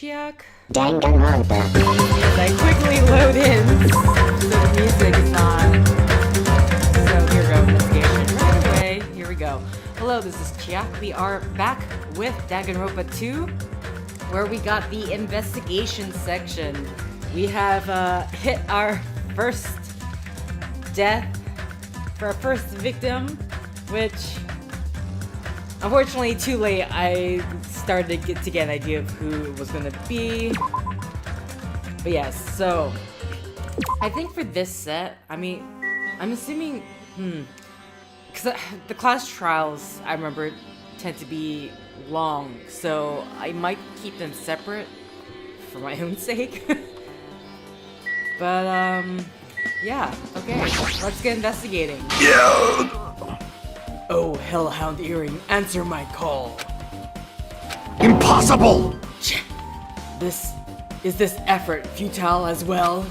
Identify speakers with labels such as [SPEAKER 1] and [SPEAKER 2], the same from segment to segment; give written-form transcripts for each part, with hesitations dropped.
[SPEAKER 1] Chiak?
[SPEAKER 2] Danganronpa.
[SPEAKER 1] As I quickly load in, so the music is on. So here we go, investigation right away. Here we go. Hello, this is Chiak. We are back with Danganronpa 2, where we got the investigation section. We have hit our first death for our first victim, which unfortunately too late. I started to get an idea of who it was gonna be. But yes, so I think for this set, I mean, I'm assuming, because the class trials, I remember, tend to be long, so I might keep them separate for my own sake. But, yeah, okay, let's get investigating.
[SPEAKER 3] Yeah.
[SPEAKER 1] Oh, Hellhound Earring, answer my call.
[SPEAKER 3] Impossible!
[SPEAKER 1] Is this effort futile as well?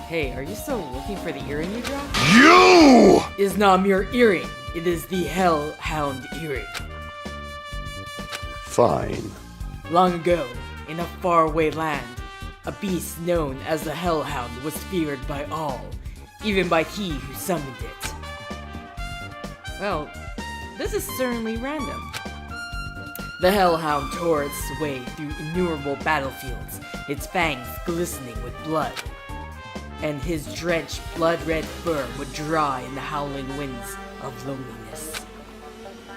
[SPEAKER 1] Hey, are you still looking for the earring you dropped?
[SPEAKER 3] You!
[SPEAKER 1] Is not mere earring, it is the Hellhound Earring.
[SPEAKER 3] Fine.
[SPEAKER 1] Long ago, in a faraway land, a beast known as the Hellhound was feared by all, even by he who summoned it. Well, this is certainly random. The Hellhound tore its way through innumerable battlefields, its fangs glistening with blood. And his drenched, blood-red fur would dry in the howling winds of loneliness.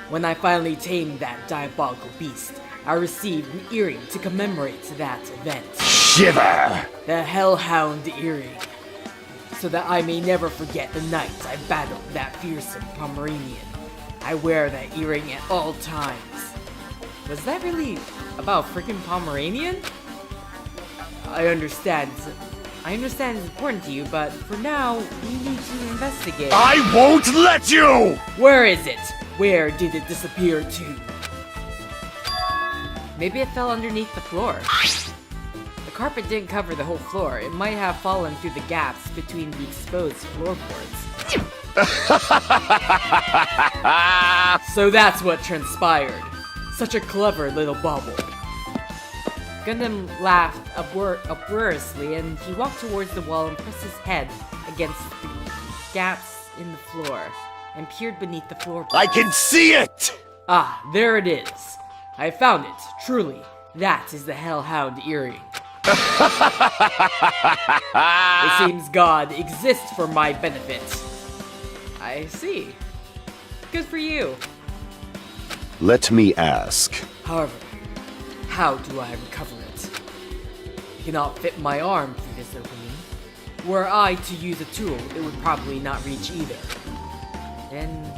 [SPEAKER 1] When I finally tamed that diabolical beast, I received an earring to commemorate that event.
[SPEAKER 3] Shiver!
[SPEAKER 1] The Hellhound Earring. So that I may never forget the night I battled that fearsome Pomeranian. I wear that earring at all times. Was that really about freaking Pomeranian? I understand it's important to you, but for now, we need to investigate.
[SPEAKER 3] I won't let you!
[SPEAKER 1] Where is it? Where did it disappear to? Maybe it fell underneath the floor. The carpet didn't cover the whole floor. It might have fallen through the gaps between the exposed floorboards. So that's what transpired. Such a clever little bauble. Gundam laughed uproariously, and he walked towards the wall and pressed his head against the gaps in the floor and peered beneath the floorboards.
[SPEAKER 3] I can see it!
[SPEAKER 1] Ah, there it is. I found it. Truly, that is the Hellhound Earring. It seems God exists for my benefit. I see. Good for you.
[SPEAKER 3] Let me ask.
[SPEAKER 1] However, how do I recover it? I cannot fit my arm through this opening. Were I to use a tool, it would probably not reach either. Then,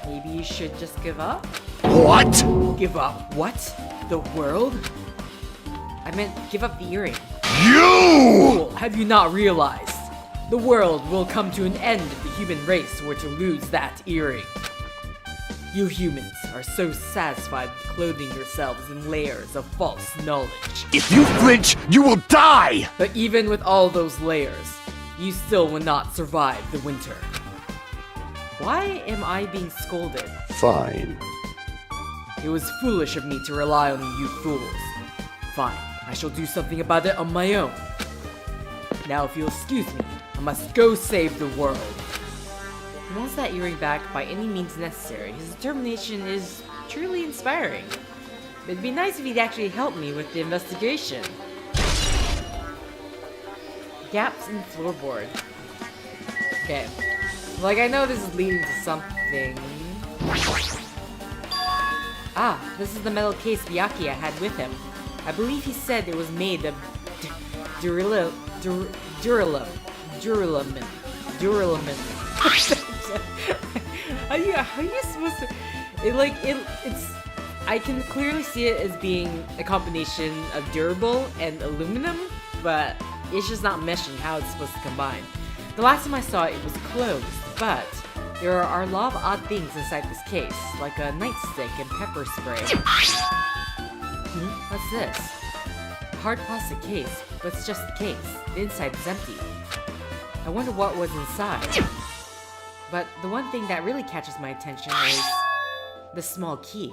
[SPEAKER 1] maybe you should just give up?
[SPEAKER 3] What?
[SPEAKER 1] Give up what? The world? I meant give up the earring.
[SPEAKER 3] You!
[SPEAKER 1] Fool, have you not realized? The world will come to an end if the human race were to lose that earring. You humans are so satisfied with clothing yourselves in layers of false knowledge.
[SPEAKER 3] If you flinch, you will die!
[SPEAKER 1] But even with all those layers, you still will not survive the winter. Why am I being scolded?
[SPEAKER 3] Fine.
[SPEAKER 1] It was foolish of me to rely on you fools. Fine, I shall do something about it on my own. Now if you'll excuse me, I must go save the world. He wants that earring back by any means necessary. His determination is truly inspiring. It'd be nice if he'd actually help me with the investigation. Gaps in the floorboard. Okay. Like, I know this is leading to something. Ah, this is the metal case Byakuya had with him. I believe he said it was made of duralumin. How are you supposed to? It's. I can clearly see it as being a combination of durable and aluminum, but it's just not meshing how it's supposed to combine. The last time I saw it, it was closed, but there are a lot of odd things inside this case, like a nightstick and pepper spray. What's this? A hard plastic case, but it's just the case. The inside is empty. I wonder what was inside. But the one thing that really catches my attention is the small key.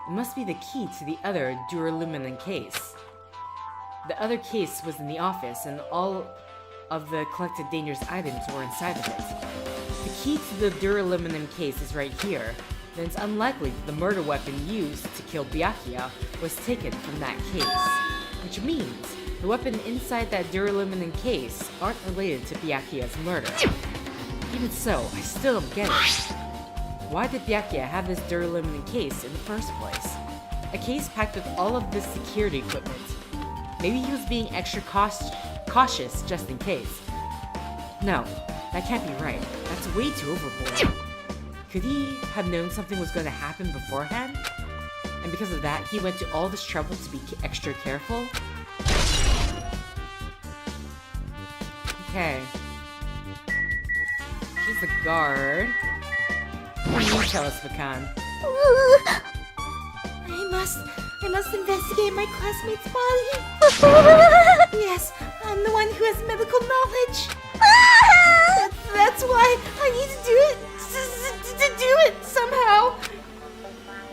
[SPEAKER 1] It must be the key to the other duralumin case. The other case was in the office, and all of the collected dangerous items were inside of it. The key to the duraluminum case is right here, then it's unlikely that the murder weapon used to kill Byakuya was taken from that case. Which means the weapon inside that duraluminum case aren't related to Byakuya's murder. Even so, I still don't get it. Why did Byakuya have this duraluminum case in the first place? A case packed with all of this security equipment. Maybe he was being extra cautious just in case. No, that can't be right. That's way too overboard. Could he have known something was going to happen beforehand? And because of that, he went to all this trouble to be extra careful? Okay. She's a guard. What can you tell us, Makan?
[SPEAKER 2] I must investigate my classmate's body. Yes, I'm the one who has medical knowledge. That's why I need to do it. To do it somehow.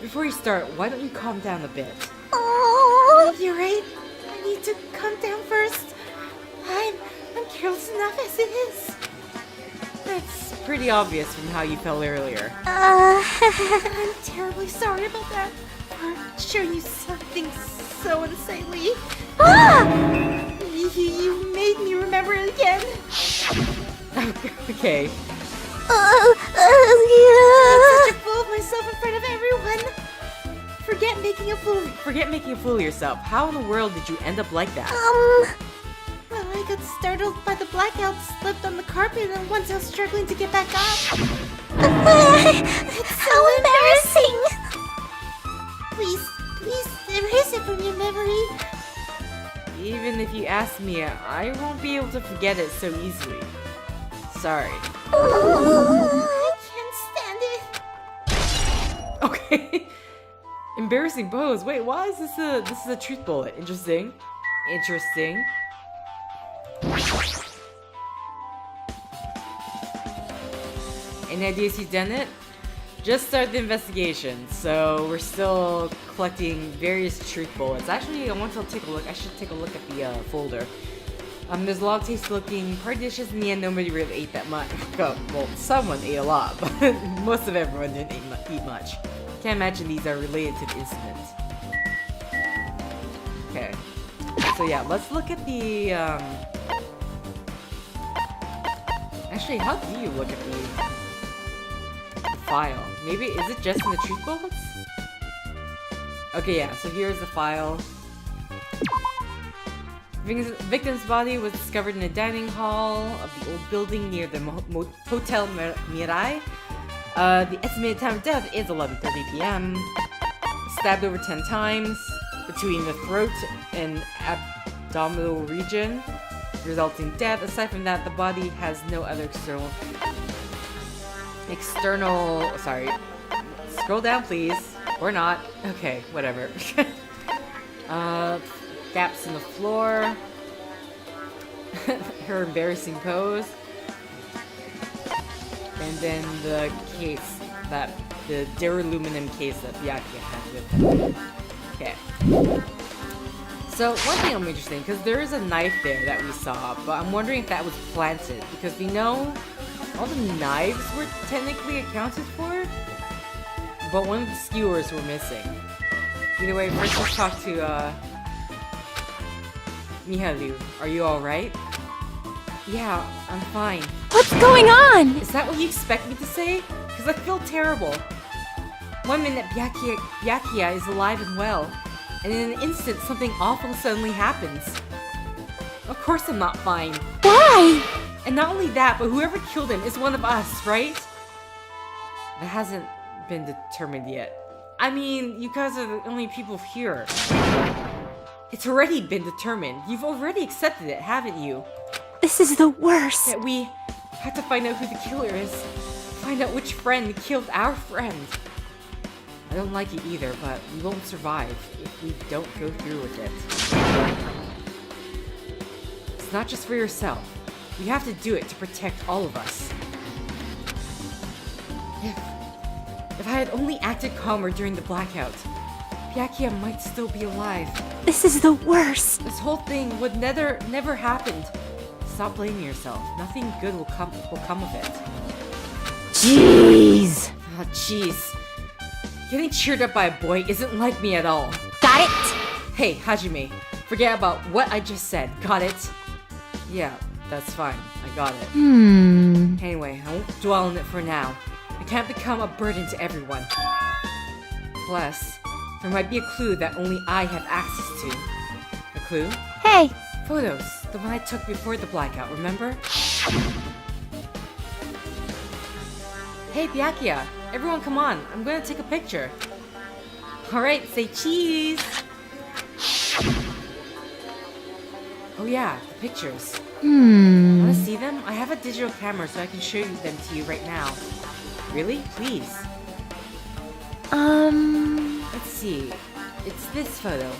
[SPEAKER 1] Before you start, why don't you calm down a bit?
[SPEAKER 2] Oh, you're right. I need to calm down first. I'm careless enough as it is.
[SPEAKER 1] That's pretty obvious from how you felt earlier.
[SPEAKER 2] I'm terribly sorry about that. For showing you something so unsightly. You made me remember it again.
[SPEAKER 1] Okay.
[SPEAKER 2] I'm such a fool of myself in front of everyone. Forget making a fool
[SPEAKER 1] of yourself. How in the world did you end up like that?
[SPEAKER 2] Well, I got startled by the blackout, slipped on the carpet, and once I was struggling to get back up. It's so embarrassing. Please erase it from your memory.
[SPEAKER 1] Even if you ask me, I won't be able to forget it so easily. Sorry.
[SPEAKER 2] I can't stand it.
[SPEAKER 1] Okay. Embarrassing pose. Wait, why is this a truth bullet? Interesting. Any ideas who's done it? Just started the investigation, so we're still collecting various truth bullets. Actually, I want to take a look. I should take a look at the folder. There's a lot of tasty-looking party dishes. In the end, nobody really ate that much. Well, someone ate a lot, but most of everyone didn't eat much. Can't imagine these are related to the incident. Okay. So yeah, let's look at the, Actually, how do you look at the file? Maybe, is it just in the truth bullets? Okay, yeah, so here's the file. Victim's body was discovered in a dining hall of the old building near the Hotel Mirai. The estimated time of death is 11:30 p.m. Stabbed over 10 times between the throat and abdominal region, resulting death. Aside from that, the body has no other external. Sorry. Scroll down, please. Or not. Okay, whatever. Gaps in the floor. Her embarrassing pose. And then the case, the duraluminum case that Byakuya had with him. Okay. So, one thing I'm interested in, because there is a knife there that we saw, but I'm wondering if that was planted, because we know all the knives were technically accounted for, but one of the skewers were missing. Either way, first let's talk to, Miharu. Are you alright? Yeah, I'm fine.
[SPEAKER 2] What's going on?
[SPEAKER 1] Is that what you expect me to say? Because I feel terrible. 1 minute Byakuya is alive and well, and in an instant something awful suddenly happens. Of course I'm not fine.
[SPEAKER 2] Why?
[SPEAKER 1] And not only that, but whoever killed him is one of us, right? That hasn't been determined yet. I mean, you guys are the only people here. It's already been determined. You've already accepted it, haven't you?
[SPEAKER 2] This is the worst.
[SPEAKER 1] That we have to find out who the killer is. Find out which friend killed our friend. I don't like it either, but we won't survive if we don't go through with it. It's not just for yourself. We have to do it to protect all of us. If I had only acted calmer during the blackout, Byakuya might still be alive.
[SPEAKER 2] This is the worst.
[SPEAKER 1] This whole thing would never happened. Stop blaming yourself. Nothing good will come of it.
[SPEAKER 2] Jeez.
[SPEAKER 1] Oh, jeez. Getting cheered up by a boy isn't like me at all.
[SPEAKER 2] Got it?
[SPEAKER 1] Hey, Hajime, forget about what I just said. Got it? Yeah, that's fine. I got it. Anyway, I won't dwell on it for now. I can't become a burden to everyone. Plus, there might be a clue that only I have access to. A clue?
[SPEAKER 2] Hey.
[SPEAKER 1] Photos. The one I took before the blackout, remember? Hey, Byakuya. Everyone come on. I'm gonna take a picture. Alright, say cheese. Oh yeah, the pictures. Wanna see them? I have a digital camera so I can show them to you right now. Really? Please. Let's see. It's this photo.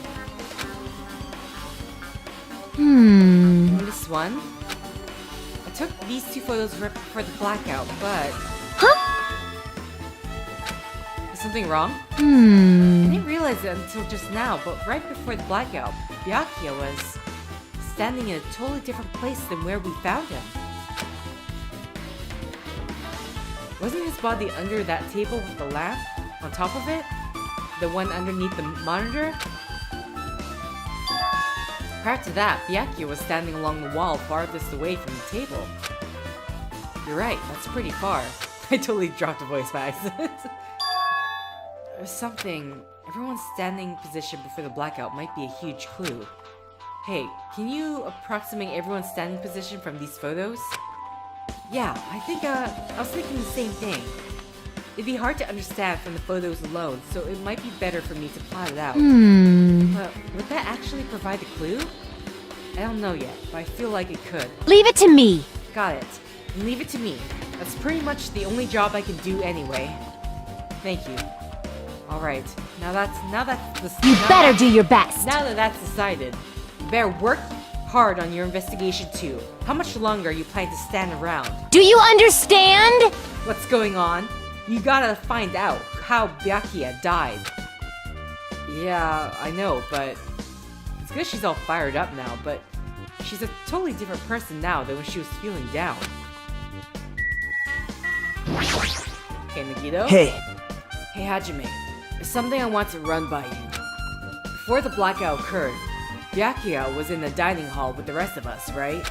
[SPEAKER 1] And this one. I took these two photos right before the blackout, but... Is something wrong? I didn't realize it until just now, but right before the blackout, Byakuya was standing in a totally different place than where we found him. Wasn't his body under that table with the lamp on top of it? The one underneath the monitor? Prior to that, Byakuya was standing along the wall farthest away from the table. You're right, that's pretty far. I totally dropped a voice by accident. There's something. Everyone's standing position before the blackout might be a huge clue. Hey, can you approximate everyone's standing position from these photos? Yeah, I was thinking the same thing. It'd be hard to understand from the photos alone, so it might be better for me to plot it out. But would that actually provide a clue? I don't know yet, but I feel like it could.
[SPEAKER 2] Leave it to me.
[SPEAKER 1] Got it. And leave it to me. That's pretty much the only job I can do anyway. Thank you. Alright, now that's
[SPEAKER 2] You better do your best.
[SPEAKER 1] Now that that's decided, you better work hard on your investigation too. How much longer are you planning to stand around?
[SPEAKER 2] Do you understand?
[SPEAKER 1] What's going on? You gotta find out how Byakuya died. Yeah, I know, but it's good she's all fired up now, but she's a totally different person now than when she was feeling down. Hey, Nagito?
[SPEAKER 4] Hey.
[SPEAKER 1] Hey, Hajime. There's something I want to run by you. Before the blackout occurred, Byakuya was in the dining hall with the rest of us, right?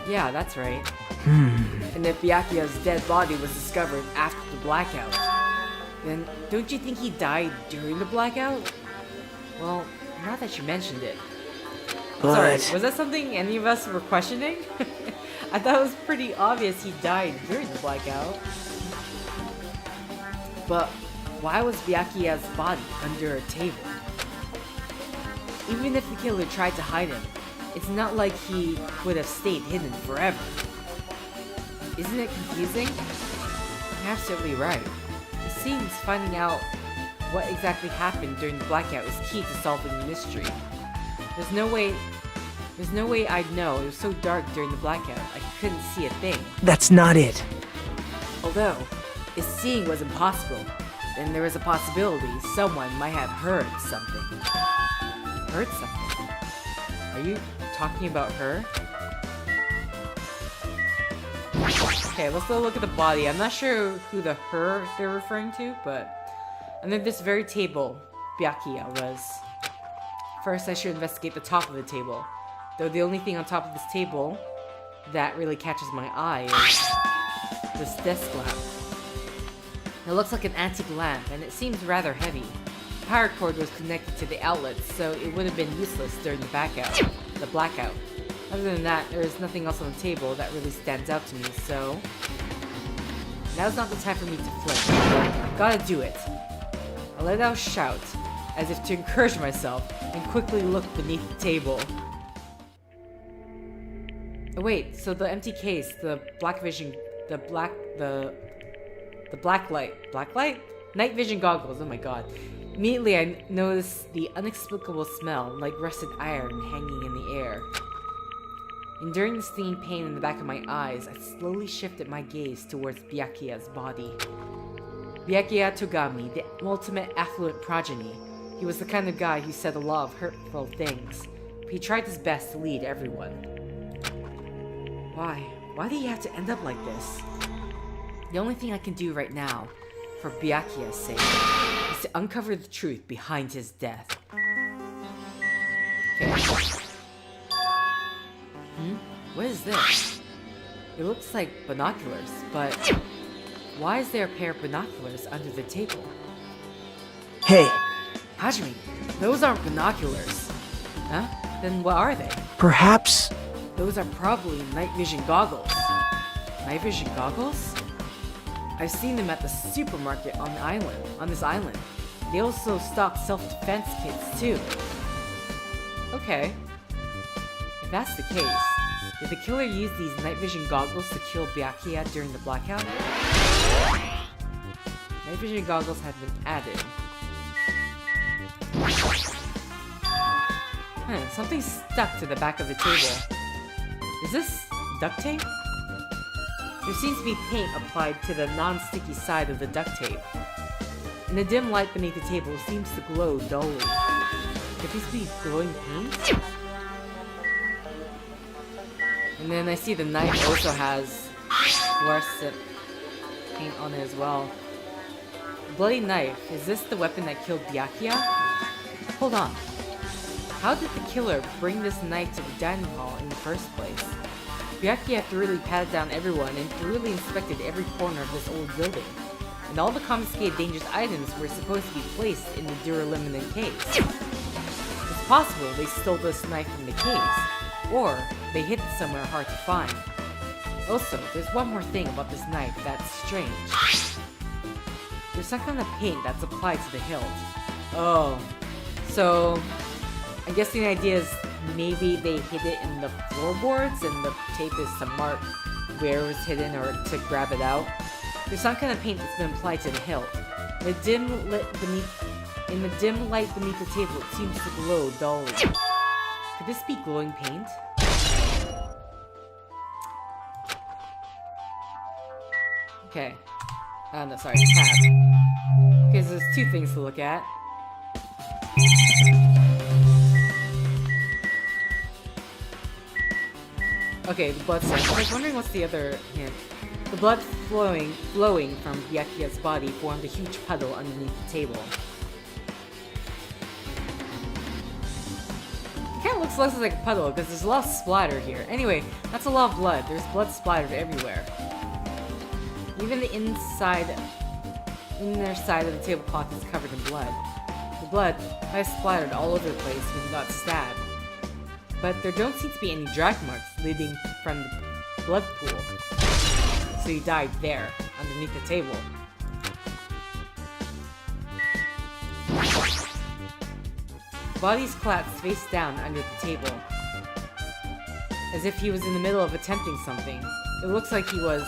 [SPEAKER 1] Yeah, that's right. And if Byakuya's dead body was discovered after the blackout, then don't you think he died during the blackout? Well, now that you mentioned it. Sorry, was that something any of us were questioning? I thought it was pretty obvious he died during the blackout. But why was Byakuya's body under a table? Even if the killer tried to hide him, it's not like he would have stayed hidden forever. Isn't it confusing? You're absolutely right. It seems finding out what exactly happened during the blackout is key to solving the mystery. There's no way I'd know. It was so dark during the blackout, I couldn't see a thing.
[SPEAKER 4] That's not it.
[SPEAKER 1] Although, if seeing was impossible, then there was a possibility someone might have heard something. Heard something? Are you talking about her? Okay, let's go look at the body. I'm not sure who the her they're referring to, but under this very table, Byakuya was. First, I should investigate the top of the table. Though the only thing on top of this table that really catches my eye is this desk lamp. It looks like an antique lamp, and it seems rather heavy. The power cord was connected to the outlets, so it would have been useless during the blackout. Other than that, there is nothing else on the table that really stands out to me, so... Now's not the time for me to flip. Gotta do it. I let out a shout, as if to encourage myself, and quickly looked beneath the table. Oh wait, so the empty case, the black light? Night vision goggles, oh my god. Immediately I noticed the inexplicable smell, like rusted iron hanging in the air. Enduring the stinging pain in the back of my eyes, I slowly shifted my gaze towards Byakuya's body. Byakuya Togami, the ultimate affluent progeny. He was the kind of guy who said a lot of hurtful things, but he tried his best to lead everyone. Why? Why did he have to end up like this? The only thing I can do right now, for Byakuya's sake, is to uncover the truth behind his death. Okay. What is this? It looks like binoculars, but why is there a pair of binoculars under the table?
[SPEAKER 4] Hey,
[SPEAKER 1] Hajime, those aren't binoculars. Huh? Then what are they?
[SPEAKER 4] perhaps...
[SPEAKER 1] Those are probably night vision goggles. Night vision goggles? I've seen them at the supermarket on this island. They also stock self-defense kits too. Okay. If that's the case, did the killer use these night vision goggles to kill Byakuya during the blackout? Night vision goggles have been added. Something's stuck to the back of the table. Is this duct tape? There seems to be paint applied to the non-sticky side of the duct tape. In the dim light beneath the table, it seems to glow dully. Could this be glowing paint? And then I see the knife also has fluorescent paint on it as well. The bloody knife, is this the weapon that killed Byakuya? Hold on. How did the killer bring this knife to the dining hall in the first place? Byakuya thoroughly patted down everyone and thoroughly inspected every corner of this old building. And all the confiscated dangerous items were supposed to be placed in the duralumin case. It's possible they stole this knife from the case, or they hid it somewhere hard to find. Also, there's one more thing about this knife that's strange. There's some kind of paint that's applied to the hilt. Oh, so I guess the idea is maybe they hid it in the floorboards and the tape is to mark where it was hidden or to grab it out. There's some kind of paint that's been applied to the hilt. In the dim light beneath the table, it seems to glow dully. Could this be glowing paint? Okay. No, sorry, tab. Because there's two things to look at. Okay, the blood sense. I was wondering what's the other hint. The blood flowing from Byakuya's body formed a huge puddle underneath the table. It kind of looks less like a puddle because there's a lot of splatter here. Anyway, that's a lot of blood. There's blood splattered everywhere. Even the inner side of the tablecloth is covered in blood. The blood has splattered all over the place when he got stabbed. But there don't seem to be any drag marks leading from the blood pool. So he died there, underneath the table. The body's collapsed face down under the table, as if he was in the middle of attempting something. It looks like he was,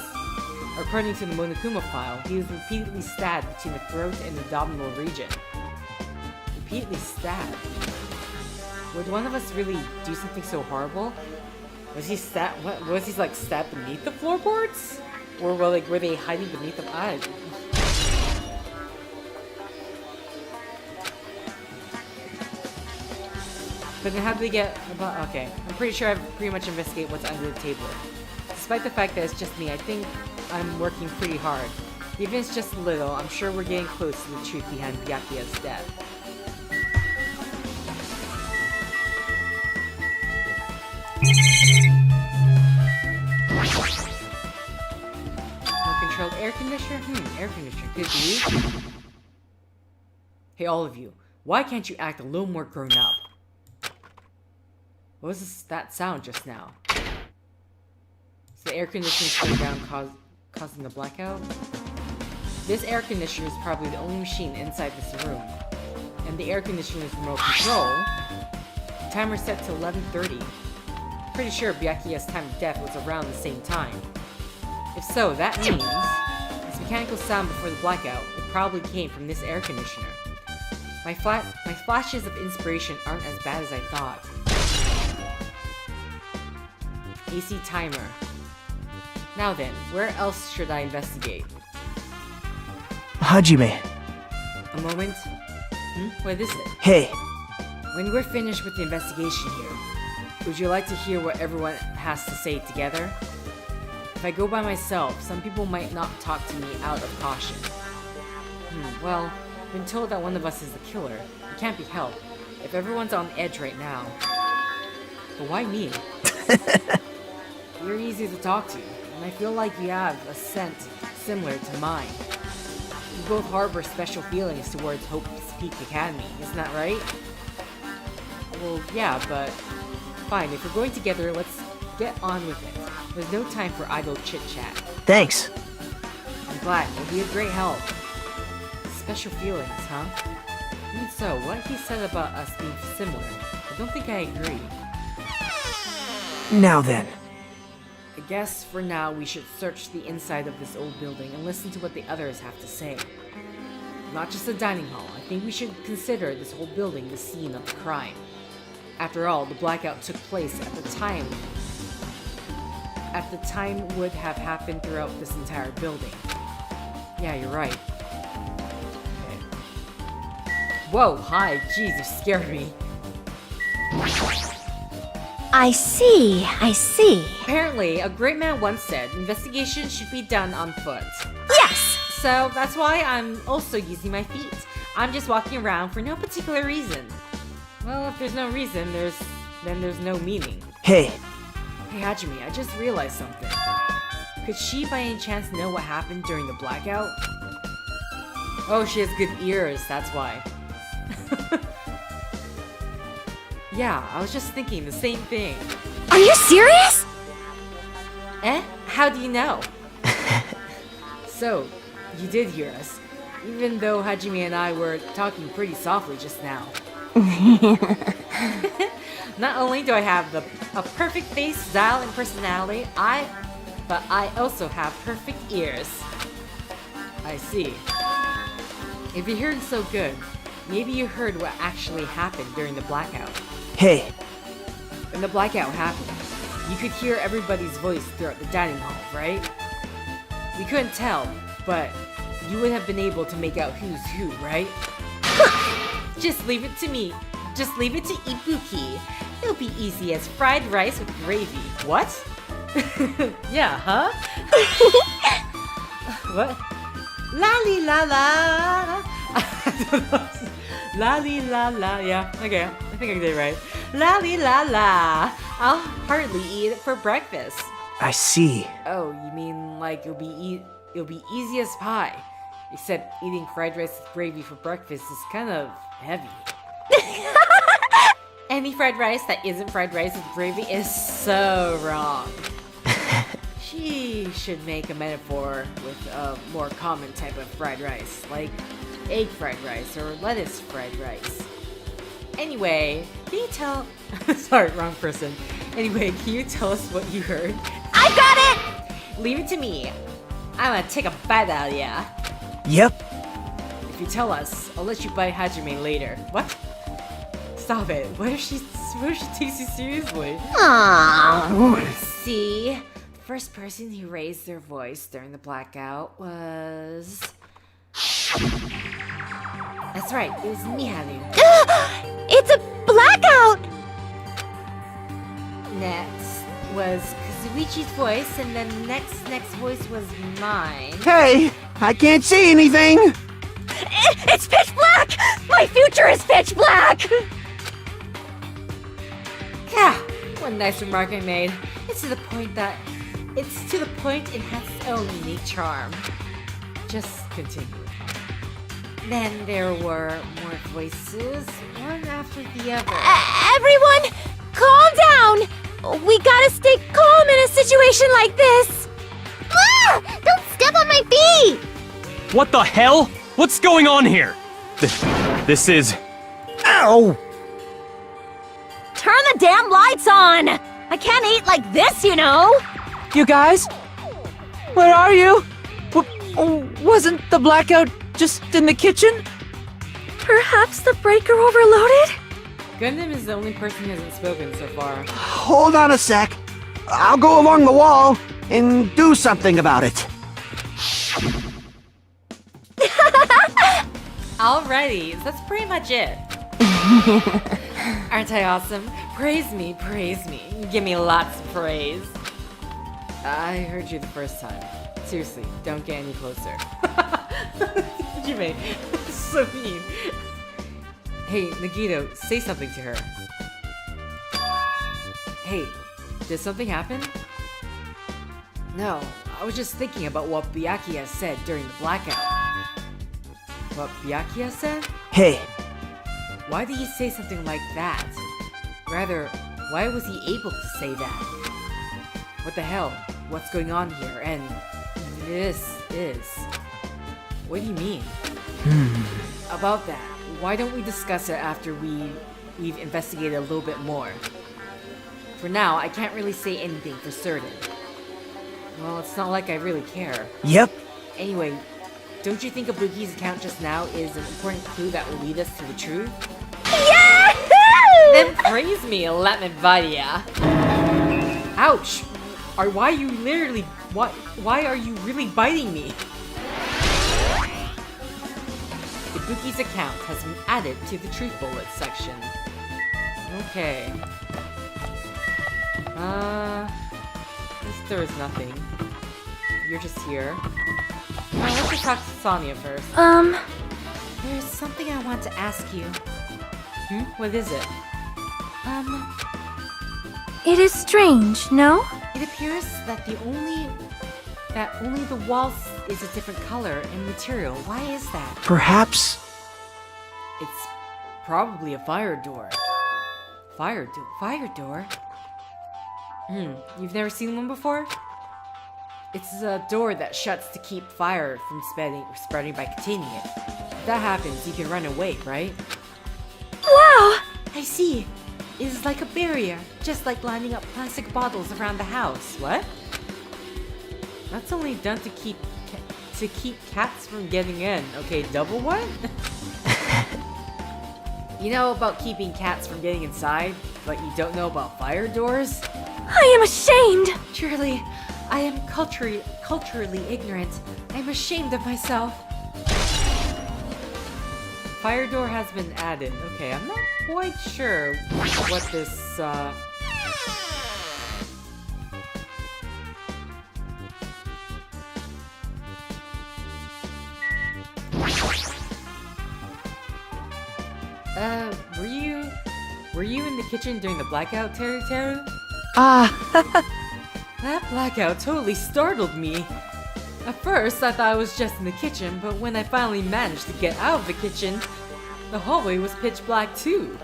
[SPEAKER 1] according to the Monokuma file, he was repeatedly stabbed between the throat and abdominal region. Repeatedly stabbed? Would one of us really do something so horrible? Was he stabbed? What was he like stabbed beneath the floorboards, or were they hiding beneath the eyes? But then how did they get about? Okay, I'm pretty sure I've pretty much investigated what's under the table. Despite the fact that it's just me, I think I'm working pretty hard. Even if it's just a little, I'm sure we're getting close to the truth behind Byakuya's death. Controlled air conditioner? Air conditioner. Could be. Hey, all of you. Why can't you act a little more grown up? What was that sound just now? Is the air conditioner shutting down causing the blackout? This air conditioner is probably the only machine inside this room. And the air conditioner's remote control. The timer set to 11:30. Pretty sure Byakuya's time of death was around the same time. If so, that means this mechanical sound before the blackout it probably came from this air conditioner. My flashes of inspiration aren't as bad as I thought. AC timer. Now then, where else should I investigate?
[SPEAKER 4] Hajime.
[SPEAKER 1] A moment. What is it?
[SPEAKER 4] Hey,
[SPEAKER 1] When we're finished with the investigation here, would you like to hear what everyone has to say together? If I go by myself, some people might not talk to me out of caution. Well, I've been told that one of us is the killer. It can't be helped. If everyone's on edge right now. But why me? You're easy to talk to, and I feel like you have a scent similar to mine. We both harbor special feelings towards Hope's Peak Academy, isn't that right? Well, yeah, but fine, if we're going together, let's get on with it. There's no time for idle chit-chat.
[SPEAKER 4] thanks.
[SPEAKER 1] I'm glad, it'll be a great help. Special feelings, huh? Even so, what he said about us being similar, I don't think I agree.
[SPEAKER 4] Now then.
[SPEAKER 1] I guess for now we should search the inside of this old building and listen to what the others have to say. Not just the dining hall, I think we should consider this whole building the scene of the crime. After all, the blackout took place at the time would have happened throughout this entire building. Yeah, you're right. Okay. Whoa, hi, jeez, you scared me.
[SPEAKER 2] I see.
[SPEAKER 1] Apparently, a great man once said, investigation should be done on foot.
[SPEAKER 2] Yes!
[SPEAKER 1] So that's why I'm also using my feet. I'm just walking around for no particular reason. Well, if there's no reason, then there's no meaning.
[SPEAKER 4] Hey,
[SPEAKER 1] Hey Hajime, I just realized something. Could she by any chance know what happened during the blackout? Oh, she has good ears, that's why. Yeah, I was just thinking the same thing.
[SPEAKER 2] Are you serious?
[SPEAKER 1] Eh? How do you know? So, you did hear us, even though Hajime and I were talking pretty softly just now. Not only do I have a perfect face, style, and personality, but I also have perfect ears. I see. If you're hearing so good, maybe you heard what actually happened during the blackout.
[SPEAKER 4] hey,
[SPEAKER 1] When the blackout happened, you could hear everybody's voice throughout the dining hall, right? We couldn't tell, but you would have been able to make out who's who, right? Just leave it to me. Just leave it to Ibuki. It'll be easy as fried rice with gravy. What? Yeah, huh? What? La-li la-la. La-li la-la. Yeah, okay. I think I did it right. La-li la-la. I'll hardly eat it for breakfast.
[SPEAKER 4] I see.
[SPEAKER 1] Oh, you mean like it'll be easy as pie. Except eating fried rice with gravy for breakfast is kind of heavy. Any fried rice that isn't fried rice with gravy is so wrong. She should make a metaphor with a more common type of fried rice, like egg fried rice or lettuce fried rice. Anyway, can you tell... Sorry, wrong person. Anyway, can you tell us what you heard?
[SPEAKER 2] I got it!
[SPEAKER 1] Leave it to me. I'm gonna take a bite out of ya.
[SPEAKER 4] Yep.
[SPEAKER 1] If you tell us, I'll let you bite Hajime later. What? Stop it. What if she takes you seriously?
[SPEAKER 2] Aww.
[SPEAKER 1] See? The first person who raised their voice during the blackout was... That's right, it was me, Hanu.
[SPEAKER 2] It's a blackout!
[SPEAKER 1] Next was Kazuichi's voice, and then next voice was mine.
[SPEAKER 4] Hey, I can't see anything.
[SPEAKER 2] It's pitch black! My future is pitch black!
[SPEAKER 1] Yeah, what a nice remark I made. It's to the point it has its own unique charm. Just continue. Then there were more voices, one after the other.
[SPEAKER 2] Everyone, calm down! We gotta stay calm in a situation like this! Ah! Don't step on my feet!
[SPEAKER 5] What the hell? What's going on here? This is...
[SPEAKER 4] Ow!
[SPEAKER 2] Turn the damn lights on! I can't eat like this, you know!
[SPEAKER 4] You guys? Where are you? Wasn't the blackout just in the kitchen?
[SPEAKER 2] Perhaps the breaker overloaded?
[SPEAKER 1] Gundam is the only person who hasn't spoken so far.
[SPEAKER 3] Hold on a sec. I'll go along the wall and do something about it.
[SPEAKER 1] Alrighty, so that's pretty much it. Aren't I awesome? Praise me, praise me. Give me lots of praise. I heard you the first time. Seriously, don't get any closer. Hajime, so mean. Hey, Nagito, say something to her. Hey, did something happen? No, I was just thinking about what Byakuya said during the blackout. What Byakuya said?
[SPEAKER 4] Hey,
[SPEAKER 1] Why did he say something like that? Rather, why was he able to say that? What the hell? What's going on here? And this is... What do you mean? About that, why don't we discuss it after we've investigated a little bit more? For now, I can't really say anything for certain. Well, it's not like I really care.
[SPEAKER 4] yep.
[SPEAKER 1] Anyway, don't you think Ibuki's account just now is an important clue that will lead us to the truth?
[SPEAKER 2] Yahoo!
[SPEAKER 1] Then praise me and let me bite ya. Ouch! Why are you really biting me? Ibuki's account has been added to the truth bullet section. Okay. This door is nothing. You're just here. Let's just talk to Sonia first.
[SPEAKER 2] There's something I want to ask you.
[SPEAKER 1] What is it?
[SPEAKER 2] It is strange, no?
[SPEAKER 1] It appears that only the walls is a different color and material. Why is that?
[SPEAKER 4] Perhaps.
[SPEAKER 1] It's probably a fire door. Fire door? You've never seen one before? It's a door that shuts to keep fire from spreading by containing it. If that happens, you can run away, right?
[SPEAKER 2] Wow!
[SPEAKER 1] I see. It is like a barrier, just like lining up plastic bottles around the house. What? That's only done to keep cats from getting in. Okay, double what? You know about keeping cats from getting inside, but you don't know about fire doors?
[SPEAKER 2] I am ashamed!
[SPEAKER 1] Surely, I am culturally ignorant. I'm ashamed of myself. Fire door has been added. Okay, I'm not quite sure what this, were you in the kitchen during the blackout, Teru? That blackout totally startled me. At first, I thought I was just in the kitchen, but when I finally managed to get out of the kitchen, the hallway was pitch black too.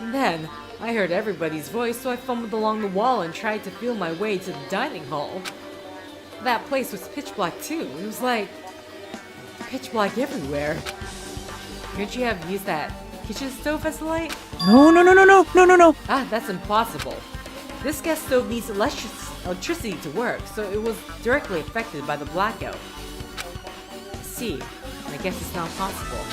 [SPEAKER 1] And then, I heard everybody's voice, so I fumbled along the wall and tried to feel my way to the dining hall. That place was pitch black too. It was like pitch black everywhere. Couldn't you have used that kitchen stove as a light?
[SPEAKER 4] No.
[SPEAKER 1] Ah, that's impossible. This gas stove needs electricity to work, so it was directly affected by the blackout. I see. I guess it's not possible.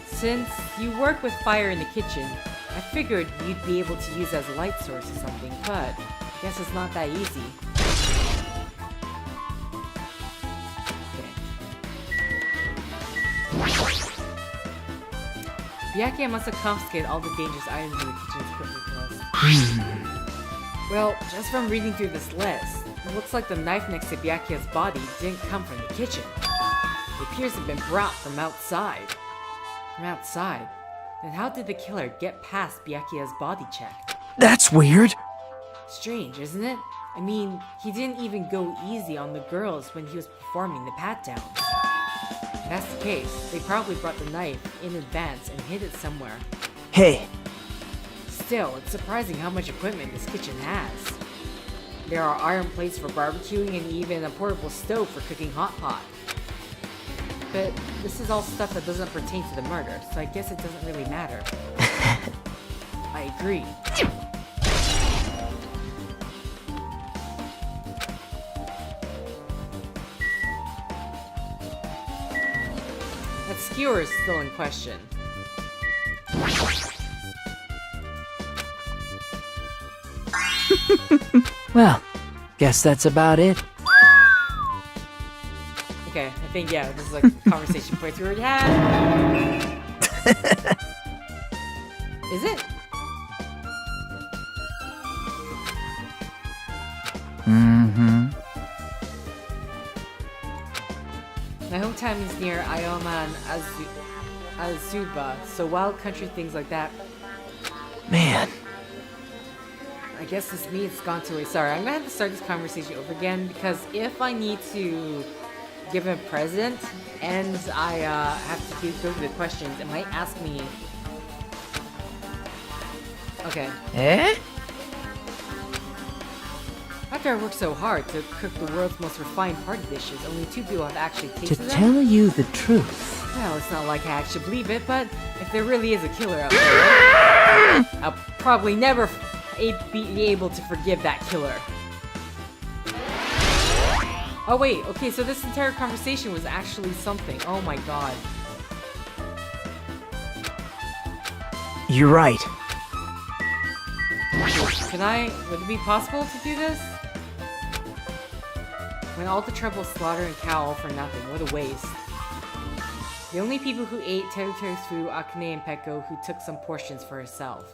[SPEAKER 1] Since you work with fire in the kitchen, I figured you'd be able to use it as a light source or something, but I guess it's not that easy. Okay. Byakuya must have confiscated all the dangerous items in the kitchen's equipment list. Well, just from reading through this list, it looks like the knife next to Byakuya's body didn't come from the kitchen. It appears to have been brought from outside. From outside? Then how did the killer get past Byakuya's body check?
[SPEAKER 4] That's weird.
[SPEAKER 1] Strange, isn't it? I mean, he didn't even go easy on the girls when he was performing the pat-downs. If that's the case, they probably brought the knife in advance and hid it somewhere.
[SPEAKER 4] Hey,
[SPEAKER 1] Still, it's surprising how much equipment this kitchen has. There are iron plates for barbecuing and even a portable stove for cooking hot pot. But this is all stuff that doesn't pertain to the murder, so I guess it doesn't really matter. I agree. That skewer is still in question.
[SPEAKER 4] well, guess that's about it.
[SPEAKER 1] Okay, Okay, I think, yeah, this is like a conversation points we already had. Is it?
[SPEAKER 4] Mm-hmm.
[SPEAKER 1] My hometown is near Ioma and Azuba, so wild country things like that.
[SPEAKER 4] Man.
[SPEAKER 1] I guess it's me, it's gone to waste. Sorry, I'm gonna have to start this conversation over again because if I need to give him a present and I have to go through the questions, it might ask me. Okay.
[SPEAKER 4] Eh?
[SPEAKER 1] After I worked so hard to cook the world's most refined party dishes, only 2 people have actually
[SPEAKER 4] To
[SPEAKER 1] tasted them.
[SPEAKER 4] tell you the truth.
[SPEAKER 1] Well, it's not like I actually believe it, but if there really is a killer out there, I'll probably never be able to forgive that killer. Oh wait, okay, so this entire conversation was actually something. Oh my god.
[SPEAKER 4] You're right.
[SPEAKER 1] Would it be possible to do this? When all the trouble, slaughter, and cow all for nothing, what a waste. The only people who ate Terutoru, Akane, and Peko who took some portions for herself.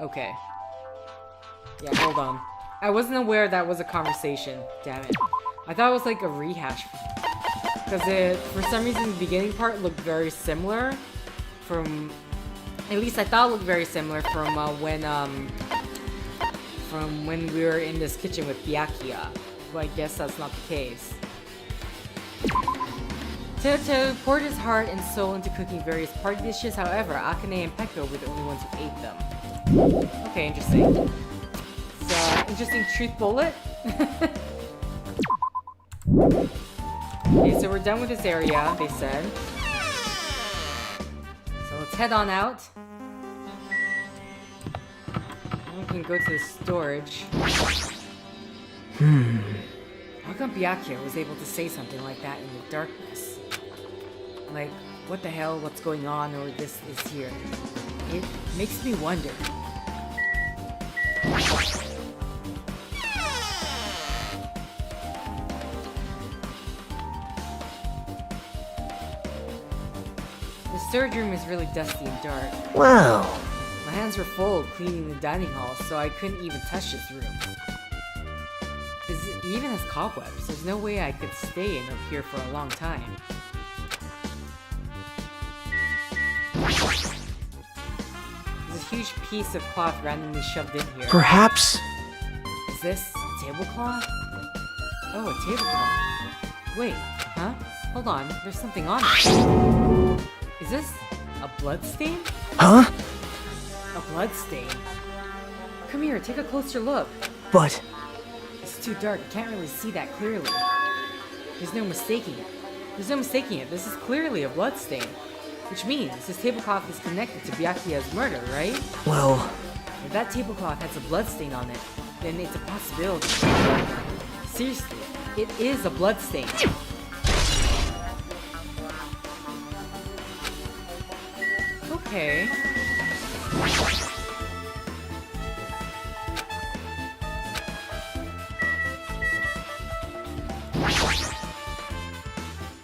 [SPEAKER 1] Okay. Yeah, hold on. I wasn't aware that was a conversation. Damn it. I thought it was like a rehash. Because it, for some reason, the beginning part looked very similar from... At least I thought it looked very similar from when we were in this kitchen with Byakuya. But I guess that's not the case. Terutoru poured his heart and soul into cooking various party dishes, however, Akane and Peko were the only ones who ate them. Okay, interesting. So, interesting truth bullet. Okay, so we're done with this area, they said. So let's head on out. We can go to the storage. How come Byakuya was able to say something like that in the darkness? Like, what the hell, what's going on, or this is here? It makes me wonder. The storage room is really dusty and dark.
[SPEAKER 4] Well.
[SPEAKER 1] My hands were full cleaning the dining hall, so I couldn't even touch this room. It even has cobwebs. There's no way I could stay in up here for a long time. There's a huge piece of cloth randomly shoved in here.
[SPEAKER 4] Perhaps.
[SPEAKER 1] Is this a tablecloth? Oh, a tablecloth. Wait, huh? Hold on, there's something on it. Is this a blood stain?
[SPEAKER 4] Huh?
[SPEAKER 1] A blood stain? Come here, take a closer look.
[SPEAKER 4] But...
[SPEAKER 1] It's too dark, I can't really see that clearly. There's no mistaking it. There's no mistaking it, this is clearly a blood stain. Which means this tablecloth is connected to Byakuya's murder, right?
[SPEAKER 4] well...
[SPEAKER 1] If that tablecloth has a blood stain on it, then it's a possibility. Seriously, it is a blood stain. Okay.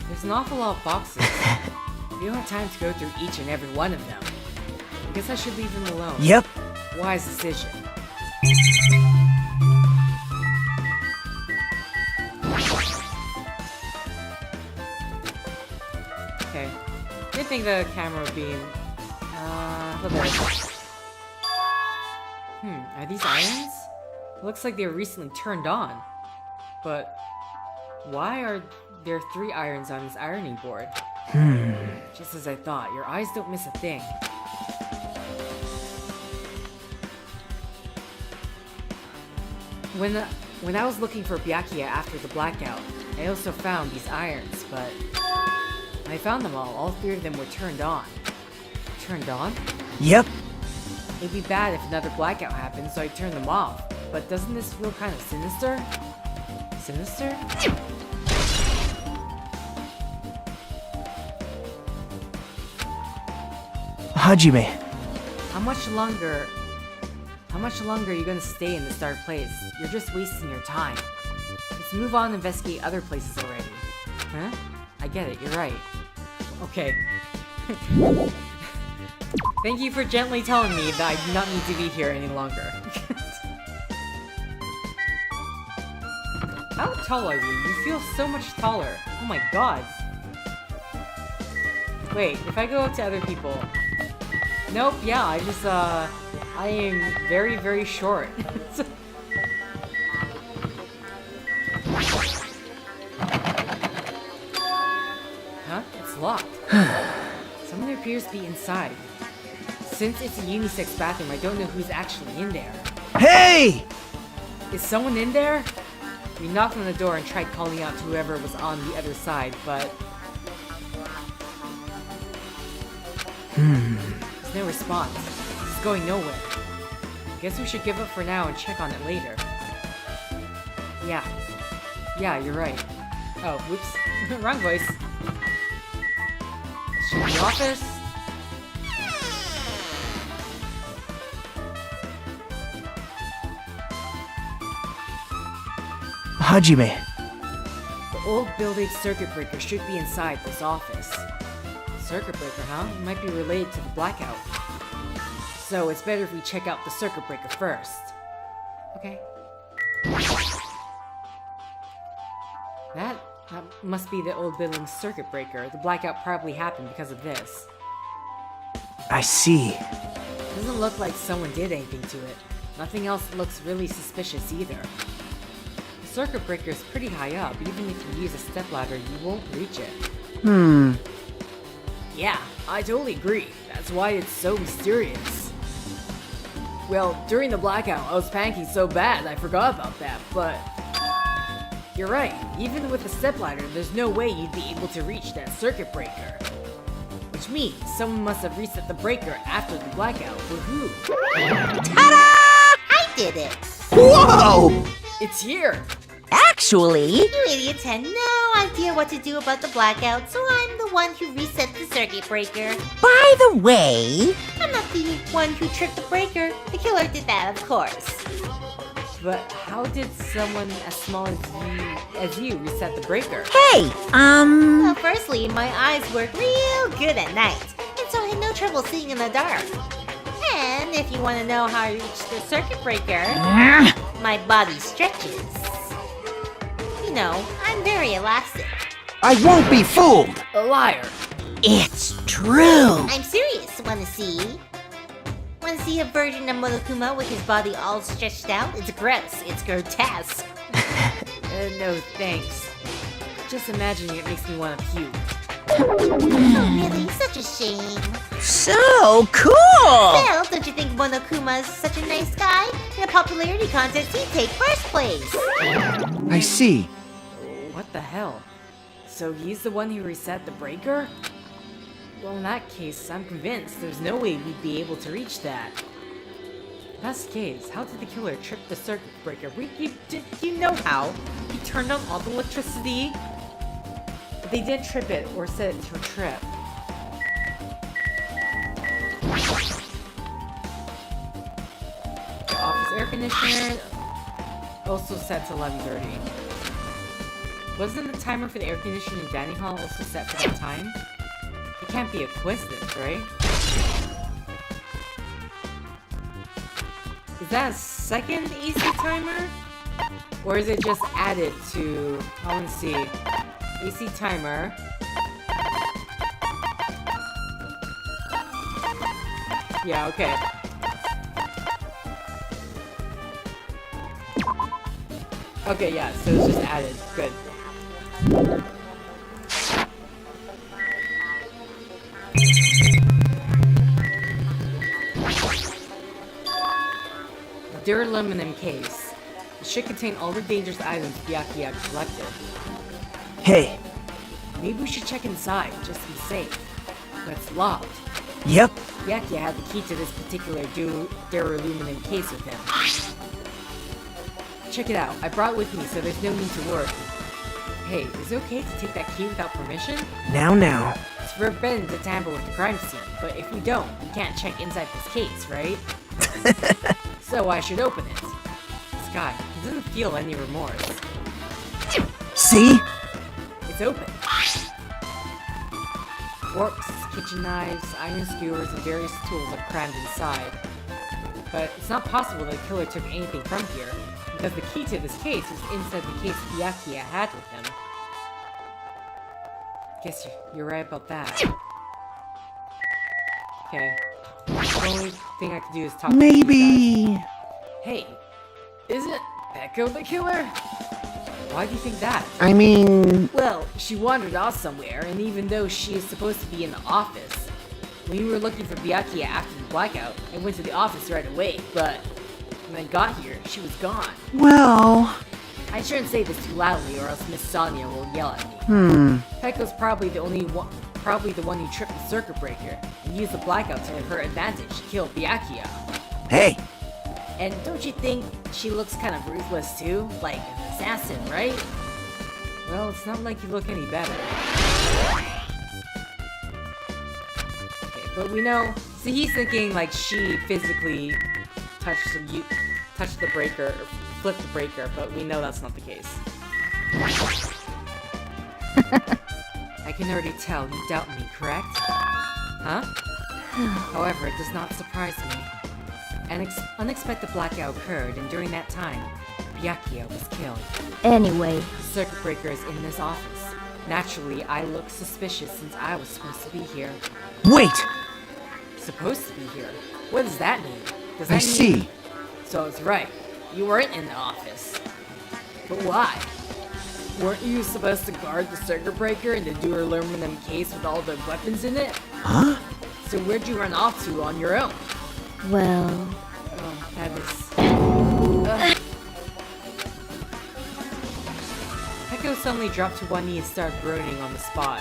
[SPEAKER 1] There's an awful lot of boxes. We don't have time to go through each and every one of them. I guess I should leave them alone.
[SPEAKER 4] Yep.
[SPEAKER 1] Wise decision. Okay. Didn't think the camera would be in... look at this. Are these irons? It looks like they were recently turned on. But... why are there 3 irons on this ironing board? Just as I thought, your eyes don't miss a thing. When I was looking for Byakuya after the blackout, I also found these irons, but when I found them all 3 of them were turned on. Turned on?
[SPEAKER 4] Yep.
[SPEAKER 1] It'd be bad if another blackout happened, so I turned them off. But doesn't this feel kind of sinister? Sinister?
[SPEAKER 4] Hajime.
[SPEAKER 1] How much longer are you gonna stay in this dark place? You're just wasting your time. Let's move on and investigate other places already. Huh? I get it, you're right. Okay. Thank you for gently telling me that I do not need to be here any longer. How tall are you? You feel so much taller. Oh my god. Wait, if I go up to other people... Nope, yeah, I am very, very short. Huh? It's locked. Someone appears to be inside. Since it's a unisex bathroom, I don't know who's actually in there.
[SPEAKER 3] Hey!
[SPEAKER 1] Is someone in there? We knocked on the door and tried calling out to whoever was on the other side, but... There's no response. It's going nowhere. Guess we should give up for now and check on it later. Yeah. Yeah, you're right. Oh, whoops. Wrong voice. Let's check the office.
[SPEAKER 3] Hajime.
[SPEAKER 1] The old building circuit breaker should be inside this office. Circuit breaker, huh? It might be related to the blackout. So it's better if we check out the circuit breaker first. Okay. That must be the old building's circuit breaker. The blackout probably happened because of this.
[SPEAKER 3] I see.
[SPEAKER 1] Doesn't look like someone did anything to it. Nothing else looks really suspicious either. The circuit breaker is pretty high up. Even if you use a stepladder, you won't reach it. Yeah, I totally agree. That's why it's so mysterious. Well, during the blackout, I was panicking so bad I forgot about that, but... You're right. Even with a stepladder, there's no way you'd be able to reach that circuit breaker. Which means someone must have reset the breaker after the blackout. But who?
[SPEAKER 2] Ta-da! I did it!
[SPEAKER 3] Whoa!
[SPEAKER 1] It's here!
[SPEAKER 2] Actually, you idiots had no idea what to do about the blackout, so I'm the one who reset the circuit breaker.
[SPEAKER 6] By the way,
[SPEAKER 2] I'm not the one who tripped the breaker. The killer did that, of course.
[SPEAKER 1] But how did someone as small as you reset the breaker?
[SPEAKER 6] hey,
[SPEAKER 2] Well, firstly, my eyes work real good at night, and so I had no trouble seeing in the dark. And if you want to know how I reached the circuit breaker, my body stretches. You know, I'm very elastic.
[SPEAKER 3] I won't be fooled!
[SPEAKER 1] A liar!
[SPEAKER 6] it's true.
[SPEAKER 2] I'm serious. Want to see? Want to see a version of Monokuma with his body all stretched out? It's gross. It's grotesque.
[SPEAKER 1] No thanks. Just imagining it makes me want to puke.
[SPEAKER 2] Oh, really? Such a shame.
[SPEAKER 6] So cool.
[SPEAKER 2] Well, don't you think Monokuma is such a nice guy? In a popularity contest, he'd take first place.
[SPEAKER 3] I see.
[SPEAKER 1] What the hell? So he's the one who reset the breaker? Well, in that case, I'm convinced there's no way we'd be able to reach that. If that's the case, how did the killer trip the circuit breaker? You know how? He turned on all the electricity. But they didn't trip it or set it to a trip. The office air conditioner also set to 11:30. Wasn't the timer for the air conditioner in dining hall also set for that time? It can't be a coincidence, right? Is that a second AC timer? Or is it just added to... I want to see. AC timer. Yeah, okay. Okay, yeah, so it's just added. Good. Duraluminum case. It should contain all the dangerous items Byakuya collected.
[SPEAKER 3] Hey.
[SPEAKER 1] Maybe we should check inside, just to be safe. But it's locked.
[SPEAKER 3] Yep.
[SPEAKER 1] Byakuya had the key to this particular duraluminum case with him. Check it out. I brought it with me, so there's no need to worry. Hey, is it okay to take that key without permission?
[SPEAKER 3] Now.
[SPEAKER 1] It's forbidden to tamper with the crime scene, but if we don't, we can't check inside this case, right? So I should open it. This guy, he doesn't feel any remorse.
[SPEAKER 3] See?
[SPEAKER 1] It's open. Forks, kitchen knives, iron skewers, and various tools are crammed inside. But it's not possible that the killer took anything from here, because the key to this case is inside the case Byakuya had with him. Guess you're right about that. Okay. The only thing I can do is talk to these
[SPEAKER 3] Maybe...
[SPEAKER 1] guys. Hey, isn't Peko the killer? Why do you think that?
[SPEAKER 3] I mean...
[SPEAKER 1] Well, she wandered off somewhere, and even though she is supposed to be in the office, when we were looking for Byakuya after the blackout, I went to the office right away, but when I got here, she was gone.
[SPEAKER 3] Well...
[SPEAKER 1] I shouldn't say this too loudly, or else Miss Sonia will yell at me. Peko's probably the one who tripped the circuit breaker and used the blackout to her advantage to kill Byakuya.
[SPEAKER 3] Hey!
[SPEAKER 1] And don't you think she looks kind of ruthless too? Like an assassin, right? Well, it's not like you look any better. Okay, but we know... See, he's thinking like she physically touched the breaker, or flipped the breaker, but we know that's not the case. I can already tell you doubt me, correct? Huh? However, it does not surprise me. An unexpected blackout occurred, and during that time, Byakuya was killed.
[SPEAKER 2] Anyway,
[SPEAKER 1] The circuit breaker is in this office. Naturally, I look suspicious since I was supposed to be here.
[SPEAKER 3] Wait!
[SPEAKER 1] Supposed to be here? What does that mean? Does that
[SPEAKER 3] I
[SPEAKER 1] mean...
[SPEAKER 3] see.
[SPEAKER 1] So it's right. You weren't in the office. But why? Weren't you supposed to guard the circuit breaker in the do aluminum case with all the weapons in it?
[SPEAKER 3] Huh?
[SPEAKER 1] So where'd you run off to on your own?
[SPEAKER 2] well...
[SPEAKER 1] Oh, that is... Peko suddenly dropped to one knee and started groaning on the spot.